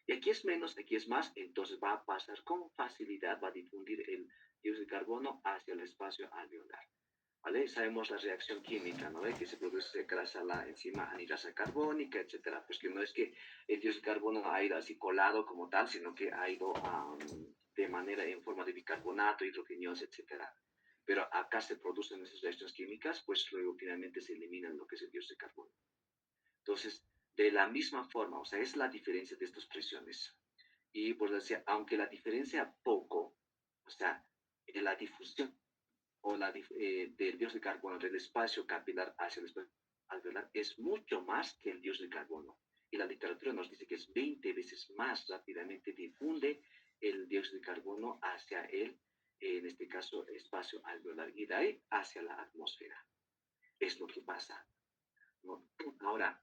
Y aquí es menos, aquí es más, entonces va a pasar con facilidad, va a difundir el dióxido de carbono hacia el espacio alveolar. ¿Vale? Sabemos la reacción química, ¿no? Que se produce gracias a la enzima anilasa carbónica, etcétera. Pues que no es que el dióxido de carbono ha ido así colado como tal, sino que ha ido de manera en forma de bicarbonato, hidrogeniosa, etcétera. Pero acá se producen esas reacciones químicas, pues luego finalmente se eliminan lo que es el dióxido de carbono. Entonces, De la misma forma, o sea, es la diferencia de estas presiones. Y pues decía, aunque la diferencia poco, o sea, la difusión o del dióxido de carbono del espacio capilar hacia el espacio alveolar es mucho más que el dióxido de carbono. Y la literatura nos dice que es 20 veces más rápidamente difunde el dióxido de carbono hacia el, en este caso, espacio alveolar y de ahí hacia la atmósfera. Es lo que pasa, ¿no? Ahora,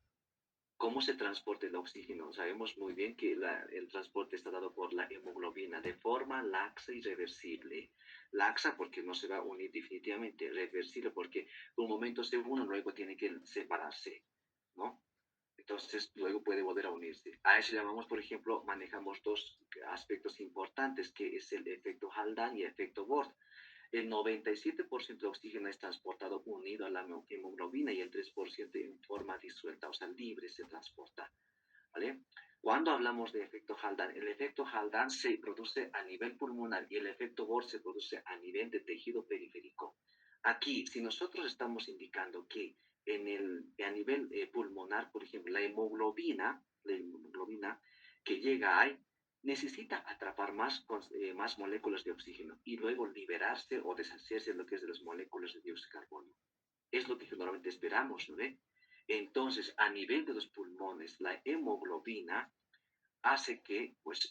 ¿cómo se transporta el oxígeno? Sabemos muy bien que el transporte está dado por la hemoglobina de forma laxa y reversible. Laxa porque no se va a unir definitivamente, reversible porque un momento se une, luego tiene que separarse, ¿no? Entonces luego puede volver a unirse. A eso llamamos, por ejemplo, manejamos dos aspectos importantes, que es el efecto Haldane y el efecto Bohr. El 97% de oxígeno es transportado unido a la hemoglobina y el 3% en forma disuelta, o sea, libre se transporta. ¿Vale? Cuando hablamos de efecto Haldane, el efecto Haldane se produce a nivel pulmonar y el efecto Bohr se produce a nivel de tejido periférico. Aquí, si nosotros estamos indicando que a nivel pulmonar, por ejemplo, la hemoglobina que llega ahí necesita atrapar más moléculas de oxígeno y luego liberarse o deshacerse de lo que es de las moléculas de dióxido de carbono. Es lo que generalmente esperamos, ¿no ve? Entonces, a nivel de los pulmones, la hemoglobina hace que, pues,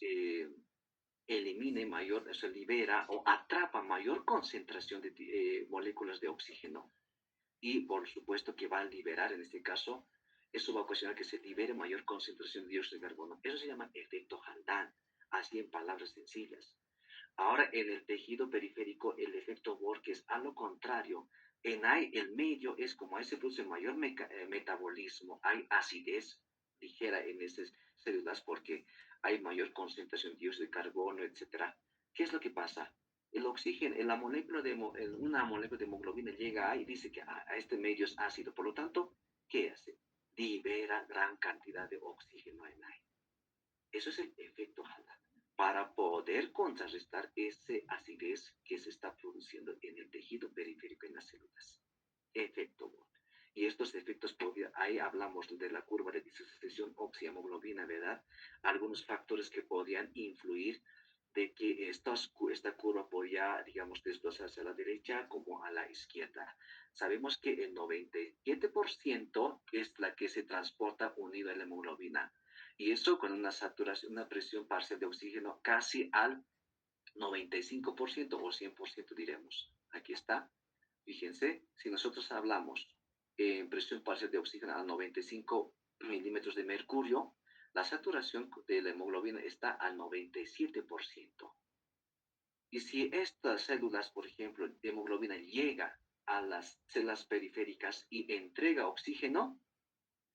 elimine mayor, o sea, libera o atrapa mayor concentración de moléculas de oxígeno. Y por supuesto que va a liberar, en este caso, eso va a ocasionar que se libere mayor concentración de dióxido de carbono. Eso se llama efecto Haldane, así en palabras sencillas. Ahora, en el tejido periférico, el efecto Bohr, que es a lo contrario, en ahí el medio es como ahí se produce mayor metabolismo, hay acidez ligera en esas células porque hay mayor concentración de dióxido de carbono, etcétera. ¿Qué es lo que pasa? El oxígeno, en la molécula una molécula de hemoglobina llega ahí y dice que este medio es ácido, por lo tanto, ¿qué hace? Libera gran cantidad de oxígeno en aire. Eso es el efecto Haldane, para poder contrarrestar ese acidez que se está produciendo en el tejido periférico en las células. Efecto Bohr. Y estos efectos, ahí hablamos de la curva de disociación oxihemoglobina, ¿verdad? Algunos factores que podrían influir de que esta curva podría, digamos, desplazarse a la derecha como a la izquierda. Sabemos que el 97% es la que se transporta unido a la hemoglobina. Y eso con una saturación, una presión parcial de oxígeno casi al 95% o 100% diremos. Aquí está. Fíjense, si nosotros hablamos en presión parcial de oxígeno a 95 milímetros de mercurio, la saturación de la hemoglobina está al 97%. Y si estas células, por ejemplo, de hemoglobina llega a las células periféricas y entrega oxígeno,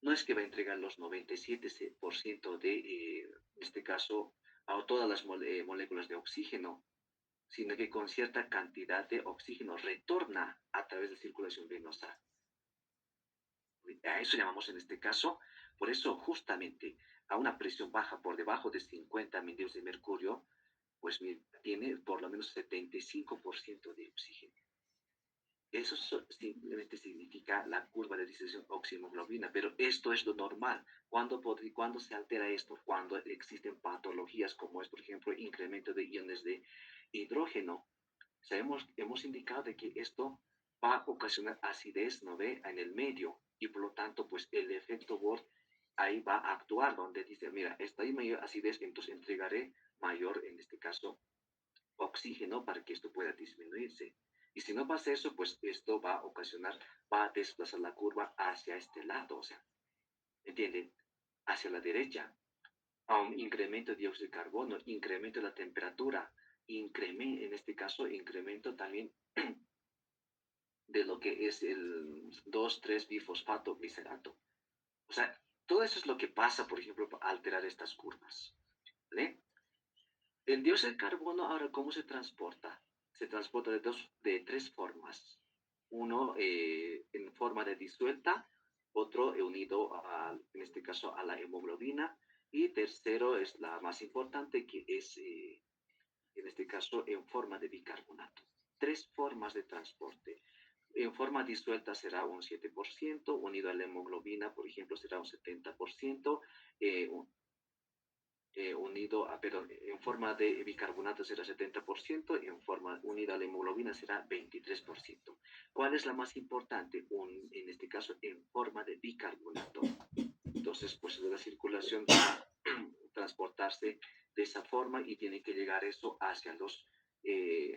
no es que va a entregar los 97% en este caso, a todas las moléculas de oxígeno, sino que con cierta cantidad de oxígeno retorna a través de circulación venosa. A eso llamamos en este caso, por eso justamente a una presión baja por debajo de 50 milímetros de mercurio, pues tiene por lo menos 75% de oxígeno. Eso simplemente significa la curva de distribución oxihemoglobina, pero esto es lo normal. ¿Cuándo se altera esto? Cuando existen patologías como es, por ejemplo, incremento de iones de hidrógeno. O sea, hemos indicado de que esto va a ocasionar acidez, ¿no ve?, en el medio, y por lo tanto, pues el efecto Bohr ahí va a actuar, donde dice, mira, está ahí mayor acidez, entonces entregaré mayor, en este caso, oxígeno para que esto pueda disminuirse. Y si no pasa eso, pues esto va a ocasionar, va a desplazar la curva hacia este lado, o sea, ¿entienden? Hacia la derecha, a un incremento de dióxido de carbono, incremento de la temperatura, en este caso, incremento también de lo que es el 2,3 bifosfato glicerato. O sea, todo eso es lo que pasa, por ejemplo, para alterar estas curvas. ¿Vale? El dióxido de carbono, ahora, ¿cómo se transporta? Se transporta de tres formas. Uno en forma de disuelta, otro unido, en este caso, a la hemoglobina, y tercero es la más importante, que es, en este caso, en forma de bicarbonato. Tres formas de transporte. En forma disuelta será un 7%, unido a la hemoglobina, por ejemplo, será un 70%, eh, unido a, perdón, en forma de bicarbonato será 70%, en forma unida a la hemoglobina será 23%. ¿Cuál es la más importante? En este caso, en forma de bicarbonato. Entonces, pues la circulación va a transportarse de esa forma y tiene que llegar eso hacia los eh,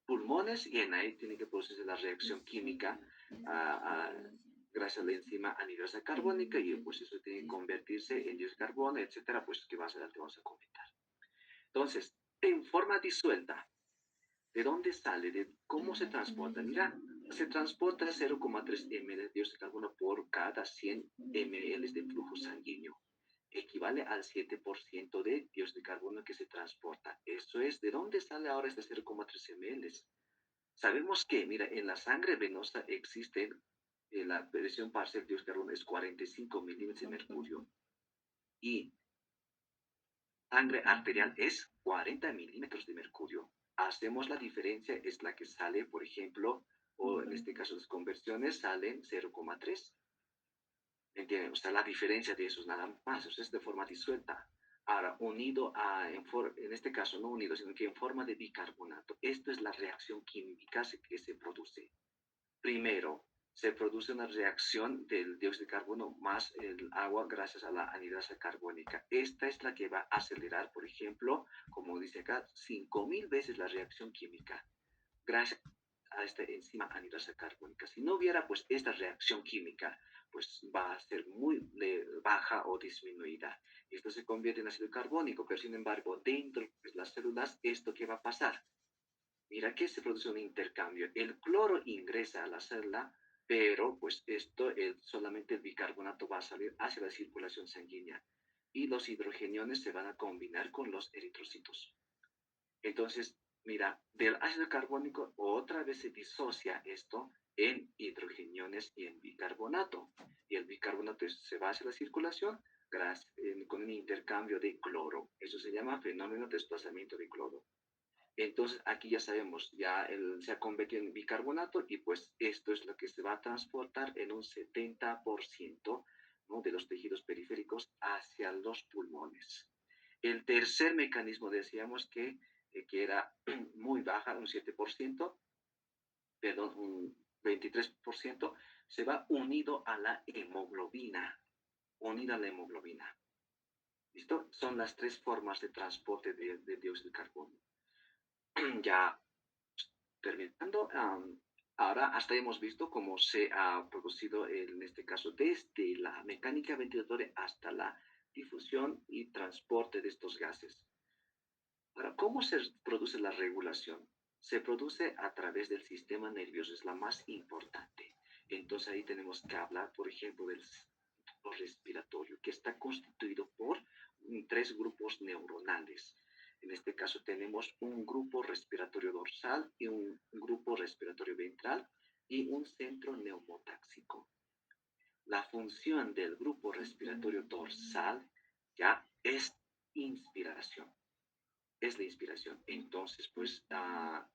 pulmones y en ahí tiene que producirse la reacción química a, a, gracias a la enzima anidrasa carbónica y pues eso tiene que convertirse en dióxido de carbono, etcétera, pues que más adelante vamos a comentar. Entonces, en forma disuelta, ¿de dónde sale? ¿De cómo se transporta? Mira, se transporta 0,3 ml de dióxido de carbono por cada 100 ml de flujo sanguíneo. Equivale al 7% de dióxido de carbono que se transporta. Eso es, ¿de dónde sale ahora este 0,3 ml? Sabemos que, mira, en la sangre venosa existe la presión parcial de dióxido de carbono es 45 milímetros de mercurio y sangre arterial es 40 milímetros de mercurio. Hacemos la diferencia, es la que sale, por ejemplo, o en este caso las conversiones salen 0,3. ¿Entienden? O sea, la diferencia de eso es nada más, o sea, es de forma disuelta. Ahora, unido a, en este caso, no unido, sino que en forma de bicarbonato. Esto es la reacción química que se produce. Primero, se produce una reacción del dióxido de carbono más el agua gracias a la anhidrasa carbónica. Esta es la que va a acelerar, por ejemplo, como dice acá, 5000 veces la reacción química gracias a esta enzima anhidrasa carbónica. Si no hubiera pues esta reacción química, pues va a ser muy baja o disminuida. Esto se convierte en ácido carbónico, pero sin embargo, dentro de pues, las células, ¿esto qué va a pasar? Mira que se produce un intercambio. El cloro ingresa a la célula, pero pues esto, solamente el bicarbonato va a salir hacia la circulación sanguínea y los hidrogeniones se van a combinar con los eritrocitos. Entonces, mira, del ácido carbónico otra vez se disocia esto en hidrogeniones y en bicarbonato. Y el bicarbonato se va hacia la circulación con un intercambio de cloro. Eso se llama fenómeno de desplazamiento de cloro. Entonces, aquí ya sabemos, ya se ha convertido en bicarbonato y pues esto es lo que se va a transportar en un 70%, ¿no?, de los tejidos periféricos hacia los pulmones. El tercer mecanismo decíamos que era muy baja, un 7%, perdón, un 23%, se va unido a la hemoglobina, unida a la hemoglobina. ¿Listo? Son las tres formas de transporte de dióxido de carbono. Ya terminando, ahora hasta hemos visto cómo se ha producido, en este caso, desde la mecánica ventilatoria hasta la difusión y transporte de estos gases. Ahora, ¿cómo se produce la regulación? Se produce a través del sistema nervioso, es la más importante. Entonces ahí tenemos que hablar, por ejemplo, del sistema respiratorio, que está constituido por tres grupos neuronales. En este caso tenemos un grupo respiratorio dorsal y un grupo respiratorio ventral y un centro neumotáxico. La función del grupo respiratorio dorsal ya es inspiración, es la inspiración. Entonces, pues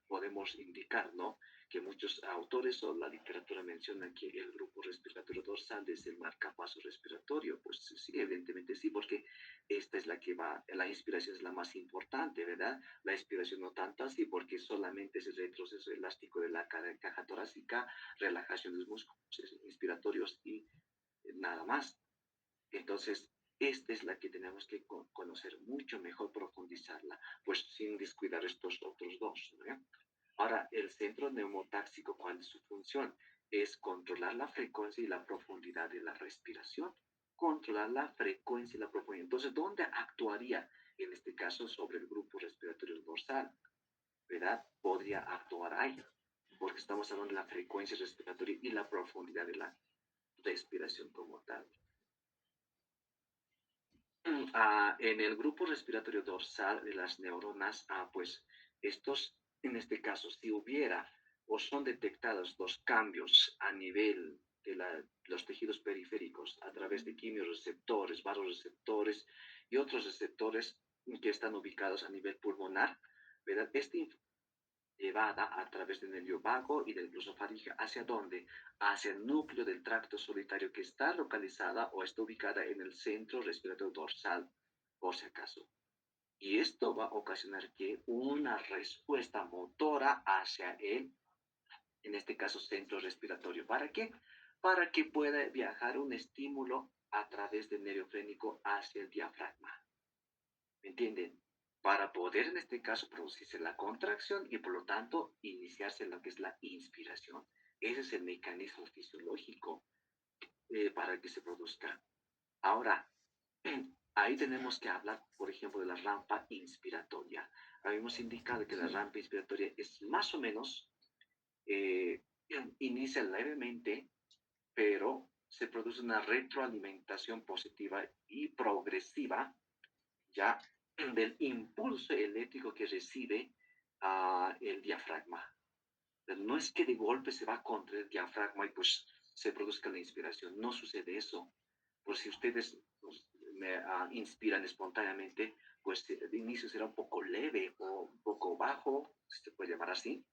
podemos indicar, ¿no?, que muchos autores o la literatura mencionan que el grupo respiratorio dorsal es el marcapaso respiratorio. Pues sí, evidentemente sí, porque esta es la que va, la inspiración es la más importante, ¿verdad? La inspiración no tanto así, porque solamente es el retroceso elástico de la caja torácica, relajación de los músculos inspiratorios y nada más. Entonces, esta es la que tenemos que conocer mucho mejor, profundizarla, pues sin descuidar estos otros dos, ¿no? Ahora, el centro neumotáxico, ¿cuál es su función? Es controlar la frecuencia y la profundidad de la respiración. Controlar la frecuencia y la profundidad. Entonces, ¿dónde actuaría en este caso sobre el grupo respiratorio dorsal? ¿Verdad? Podría actuar ahí, porque estamos hablando de la frecuencia respiratoria y la profundidad de la respiración como tal. En el grupo respiratorio dorsal de las neuronas, pues estos, en este caso, si hubiera o son detectados los cambios a nivel de los tejidos periféricos a través de quimiorreceptores, vasoreceptores y otros receptores que están ubicados a nivel pulmonar, ¿verdad? llevada a través del nervio vago y del glosofaringeo. ¿Hacia dónde? Hacia el núcleo del tracto solitario que está localizada o está ubicada en el centro respiratorio dorsal, por si acaso. Y esto va a ocasionar que una respuesta motora hacia el, en este caso, centro respiratorio. ¿Para qué? Para que pueda viajar un estímulo a través del nervio frénico hacia el diafragma. ¿Me entienden? Para poder, en este caso, producirse la contracción y, por lo tanto, iniciarse lo que es la inspiración. Ese es el mecanismo fisiológico para que se produzca. Ahora, ahí tenemos que hablar, por ejemplo, de la rampa inspiratoria. Habíamos indicado que la rampa inspiratoria es más o menos, eh, inicia levemente, pero se produce una retroalimentación positiva y progresiva ya del impulso eléctrico que recibe el diafragma. No es que de golpe se va contra el diafragma y pues se produzca la inspiración. No sucede eso. Por si ustedes pues, inspiran espontáneamente, pues de inicio será un poco leve o un poco bajo, si se puede llamar así,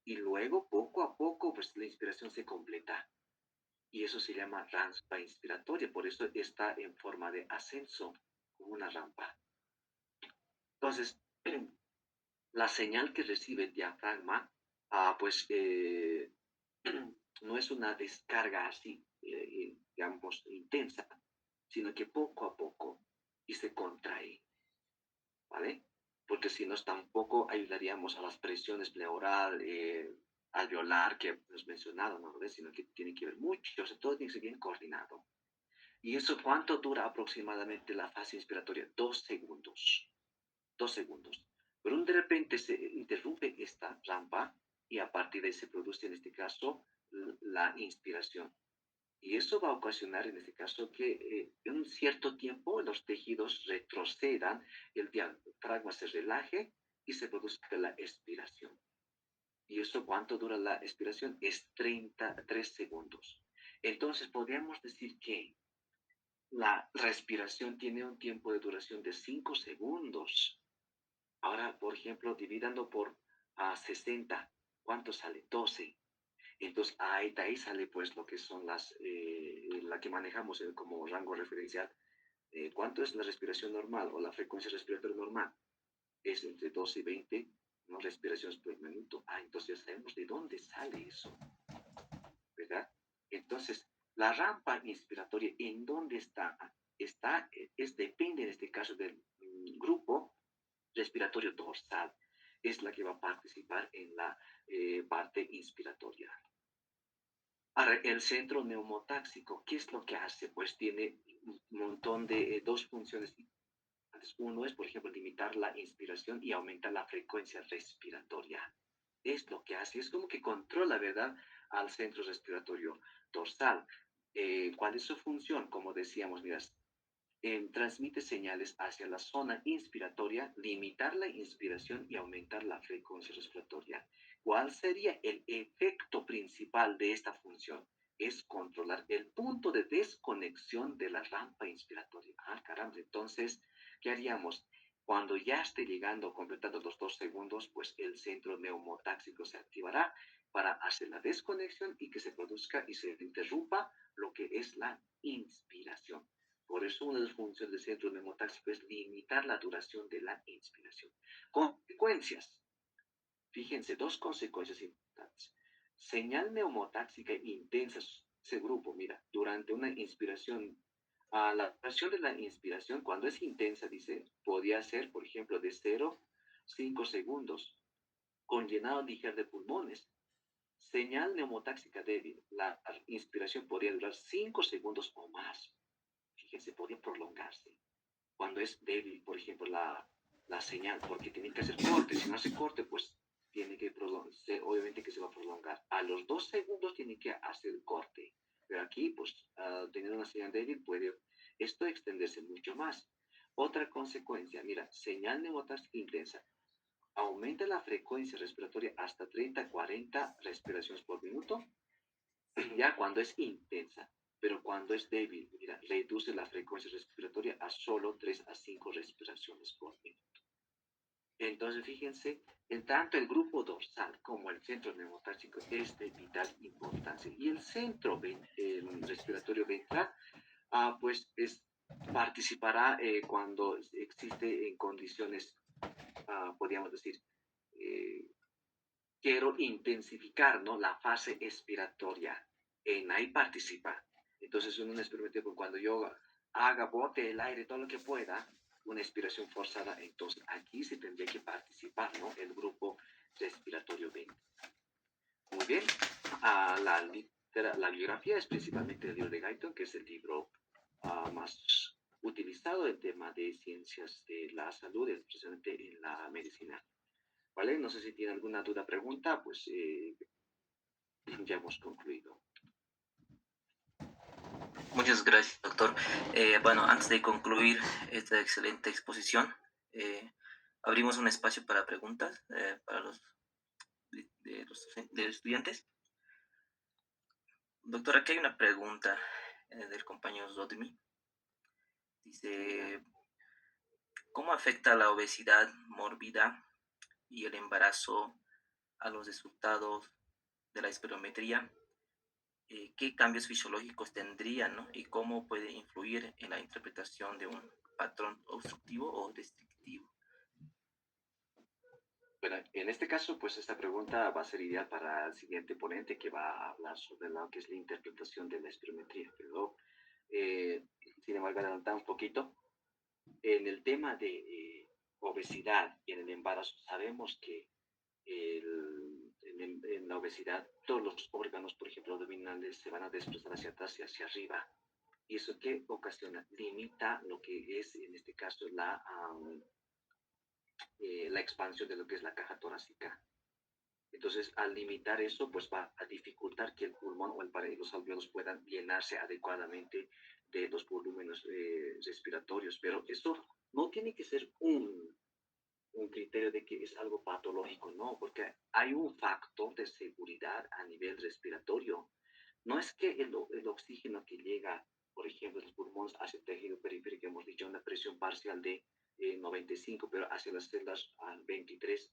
y luego poco a poco pues la inspiración se completa. Y eso se llama rampa inspiratoria, por eso está en forma de ascenso, como una rampa. Entonces, la señal que recibe el diafragma, pues no es una descarga así, digamos, intensa, sino que poco a poco y se contrae, ¿vale? Porque si no, tampoco ayudaríamos a las presiones pleural, alveolar que hemos mencionado, ¿no? ¿Ves? Sino que tiene que ver mucho, o sea, todo tiene que ser bien coordinado. ¿Y eso cuánto dura aproximadamente la fase inspiratoria? 2 segundos. 2 segundos. Pero de repente se interrumpe esta rampa y a partir de ahí se produce en este caso la inspiración. Y eso va a ocasionar en este caso que en un cierto tiempo los tejidos retrocedan, el diafragma se relaje y se produzca la expiración. ¿Y eso cuánto dura la expiración? Es 33 segundos. Entonces podríamos decir que la respiración tiene un tiempo de duración de 5 segundos. Ahora, por ejemplo, dividando por 60, ¿cuánto sale? 12. Entonces, ahí, de ahí sale pues lo que son la que manejamos como rango referencial. ¿Cuánto es la respiración normal o la frecuencia respiratoria normal? Es entre 12 y 20, ¿no? Respiraciones por minuto. Entonces ya sabemos de dónde sale eso, ¿verdad? Entonces, la rampa inspiratoria, ¿en dónde está? Depende en este caso del grupo respiratorio dorsal. Es la que va a participar en la parte inspiratoria. Ahora, el centro neumotáxico, ¿qué es lo que hace? Pues tiene un montón de dos funciones. Uno es, por ejemplo, limitar la inspiración y aumentar la frecuencia respiratoria. Es lo que hace, es como que controla, ¿verdad?, al centro respiratorio dorsal. ¿Cuál es su función? Como decíamos, mira, transmite señales hacia la zona inspiratoria, limitar la inspiración y aumentar la frecuencia respiratoria. ¿Cuál sería el efecto principal de esta función? Es controlar el punto de desconexión de la rampa inspiratoria. Caramba, entonces, ¿qué haríamos? Cuando ya esté llegando, completando los 2 segundos, pues el centro neumotáxico se activará para hacer la desconexión y que se produzca y se interrumpa lo que es la inspiración. Por eso una de las funciones del centro neumotáxico es limitar la duración de la inspiración. Consecuencias. Fíjense, dos consecuencias importantes. Señal neumotáxica intensa, ese grupo, mira, durante una inspiración, la duración de la inspiración, cuando es intensa, dice, podía ser, por ejemplo, de 0 a 5 segundos, con llenado ligero de pulmones. Señal neumotáxica débil, la inspiración podría durar 5 segundos o más. Fíjense, podría prolongarse. Cuando es débil, por ejemplo, la señal, porque tiene que hacer corte. Si no hace corte, pues tiene que prolongarse, obviamente que se va a prolongar. A los 2 segundos tiene que hacer corte. Pero aquí, pues, teniendo una señal débil, puede esto extenderse mucho más. Otra consecuencia, mira, señal neumotáxica intensa. Aumenta la frecuencia respiratoria hasta 30, 40 respiraciones por minuto, ya cuando es intensa. Pero cuando es débil, mira, reduce la frecuencia respiratoria a solo 3 a 5 respiraciones por minuto. Entonces, fíjense, en tanto el grupo dorsal como el centro neurotársico es de vital importancia. Y el centro respiratorio ventral, pues participará cuando existe en condiciones, podríamos decir, eh, quiero intensificar, ¿no? La fase expiratoria. En ahí participa. Entonces, en un experimento, cuando yo bote el aire todo lo que pueda, una expiración forzada, entonces aquí se tendría que participar, ¿no? El grupo respiratorio 20. Muy bien. La biografía es principalmente el libro de Guyton, que es el libro más utilizado en tema de ciencias de la salud, especialmente en la medicina. ¿Vale? No sé si tiene alguna duda, pregunta, pues ya hemos concluido. Muchas gracias, doctor. Bueno, antes de concluir esta excelente exposición, abrimos un espacio para preguntas para de los estudiantes. Doctor, aquí hay una pregunta del compañero Zodmi. Dice, ¿cómo afecta la obesidad mórbida y el embarazo a los resultados de la espirometría? ¿Qué cambios fisiológicos tendrían, ¿no? Y cómo puede influir en la interpretación de un patrón obstructivo o restrictivo? Bueno, en este caso, pues esta pregunta va a ser ideal para el siguiente ponente que va a hablar sobre lo que es la interpretación de la espirometría. Pero, sin embargo, adelantar un poquito. En el tema de obesidad y en el embarazo, sabemos que en la obesidad todos los órganos, por ejemplo, abdominales, se van a desplazar hacia atrás y hacia arriba. ¿Y eso qué ocasiona? Limita lo que es, en este caso, la expansión de lo que es la caja torácica. Entonces, al limitar eso, pues va a dificultar que el pulmón o los alveolos puedan llenarse adecuadamente de los volúmenes respiratorios. Pero esto no tiene que ser un criterio de que es algo patológico, no, porque hay un factor de seguridad a nivel respiratorio. No es que el oxígeno que llega, por ejemplo, de los pulmones hacia el tejido periférico, hemos dicho una presión parcial de 95, pero hacia las células al 23.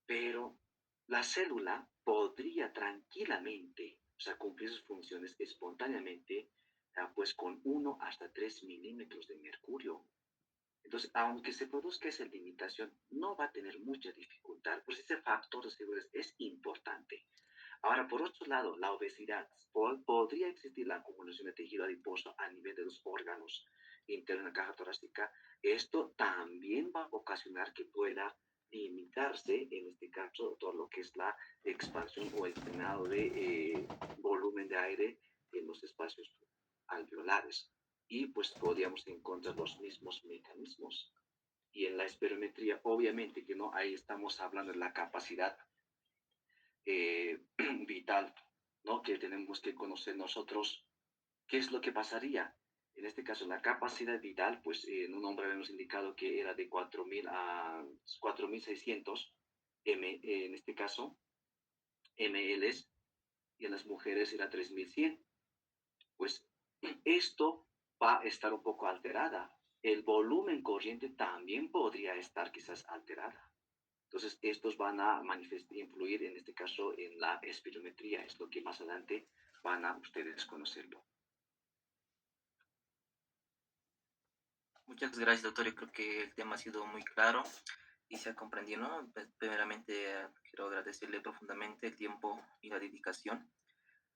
Pero la célula podría tranquilamente, o sea, cumplir sus funciones espontáneamente, pues con 1 hasta 3 milímetros de mercurio. Entonces, aunque se produzca esa limitación, no va a tener mucha dificultad, pues ese factor de seguridad es importante. Ahora, por otro lado, la obesidad. Podría existir la acumulación de tejido adiposo a nivel de los órganos internos de la caja torácica. Esto también va a ocasionar que pueda limitarse, en este caso, todo lo que es la expansión o el llenado de volumen de aire en los espacios alveolares. Y pues podríamos encontrar los mismos mecanismos. Y en la espirometría, obviamente que no, ahí estamos hablando de la capacidad vital, ¿no? Que tenemos que conocer nosotros qué es lo que pasaría. En este caso, la capacidad vital, pues en un hombre habíamos indicado que era de 4.000 a 4.600 en este caso, mLs, y en las mujeres era 3.100. Pues esto va a estar un poco alterada. El volumen corriente también podría estar quizás alterada. Entonces, estos van a influir, en este caso, en la espirometría. Es lo que más adelante van a ustedes conocerlo. Muchas gracias, doctor. Yo creo que el tema ha sido muy claro y se ha comprendido, ¿no? Pues, primeramente, quiero agradecerle profundamente el tiempo y la dedicación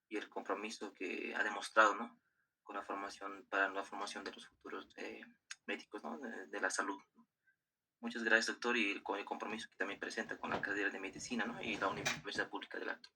y el compromiso que ha demostrado, ¿no? Con la formación, para la formación de los futuros médicos, ¿no? De la salud, ¿no? Muchas gracias, doctor, y con el compromiso que también presenta con la carrera de medicina, ¿no? Y la Universidad Pública del Alto.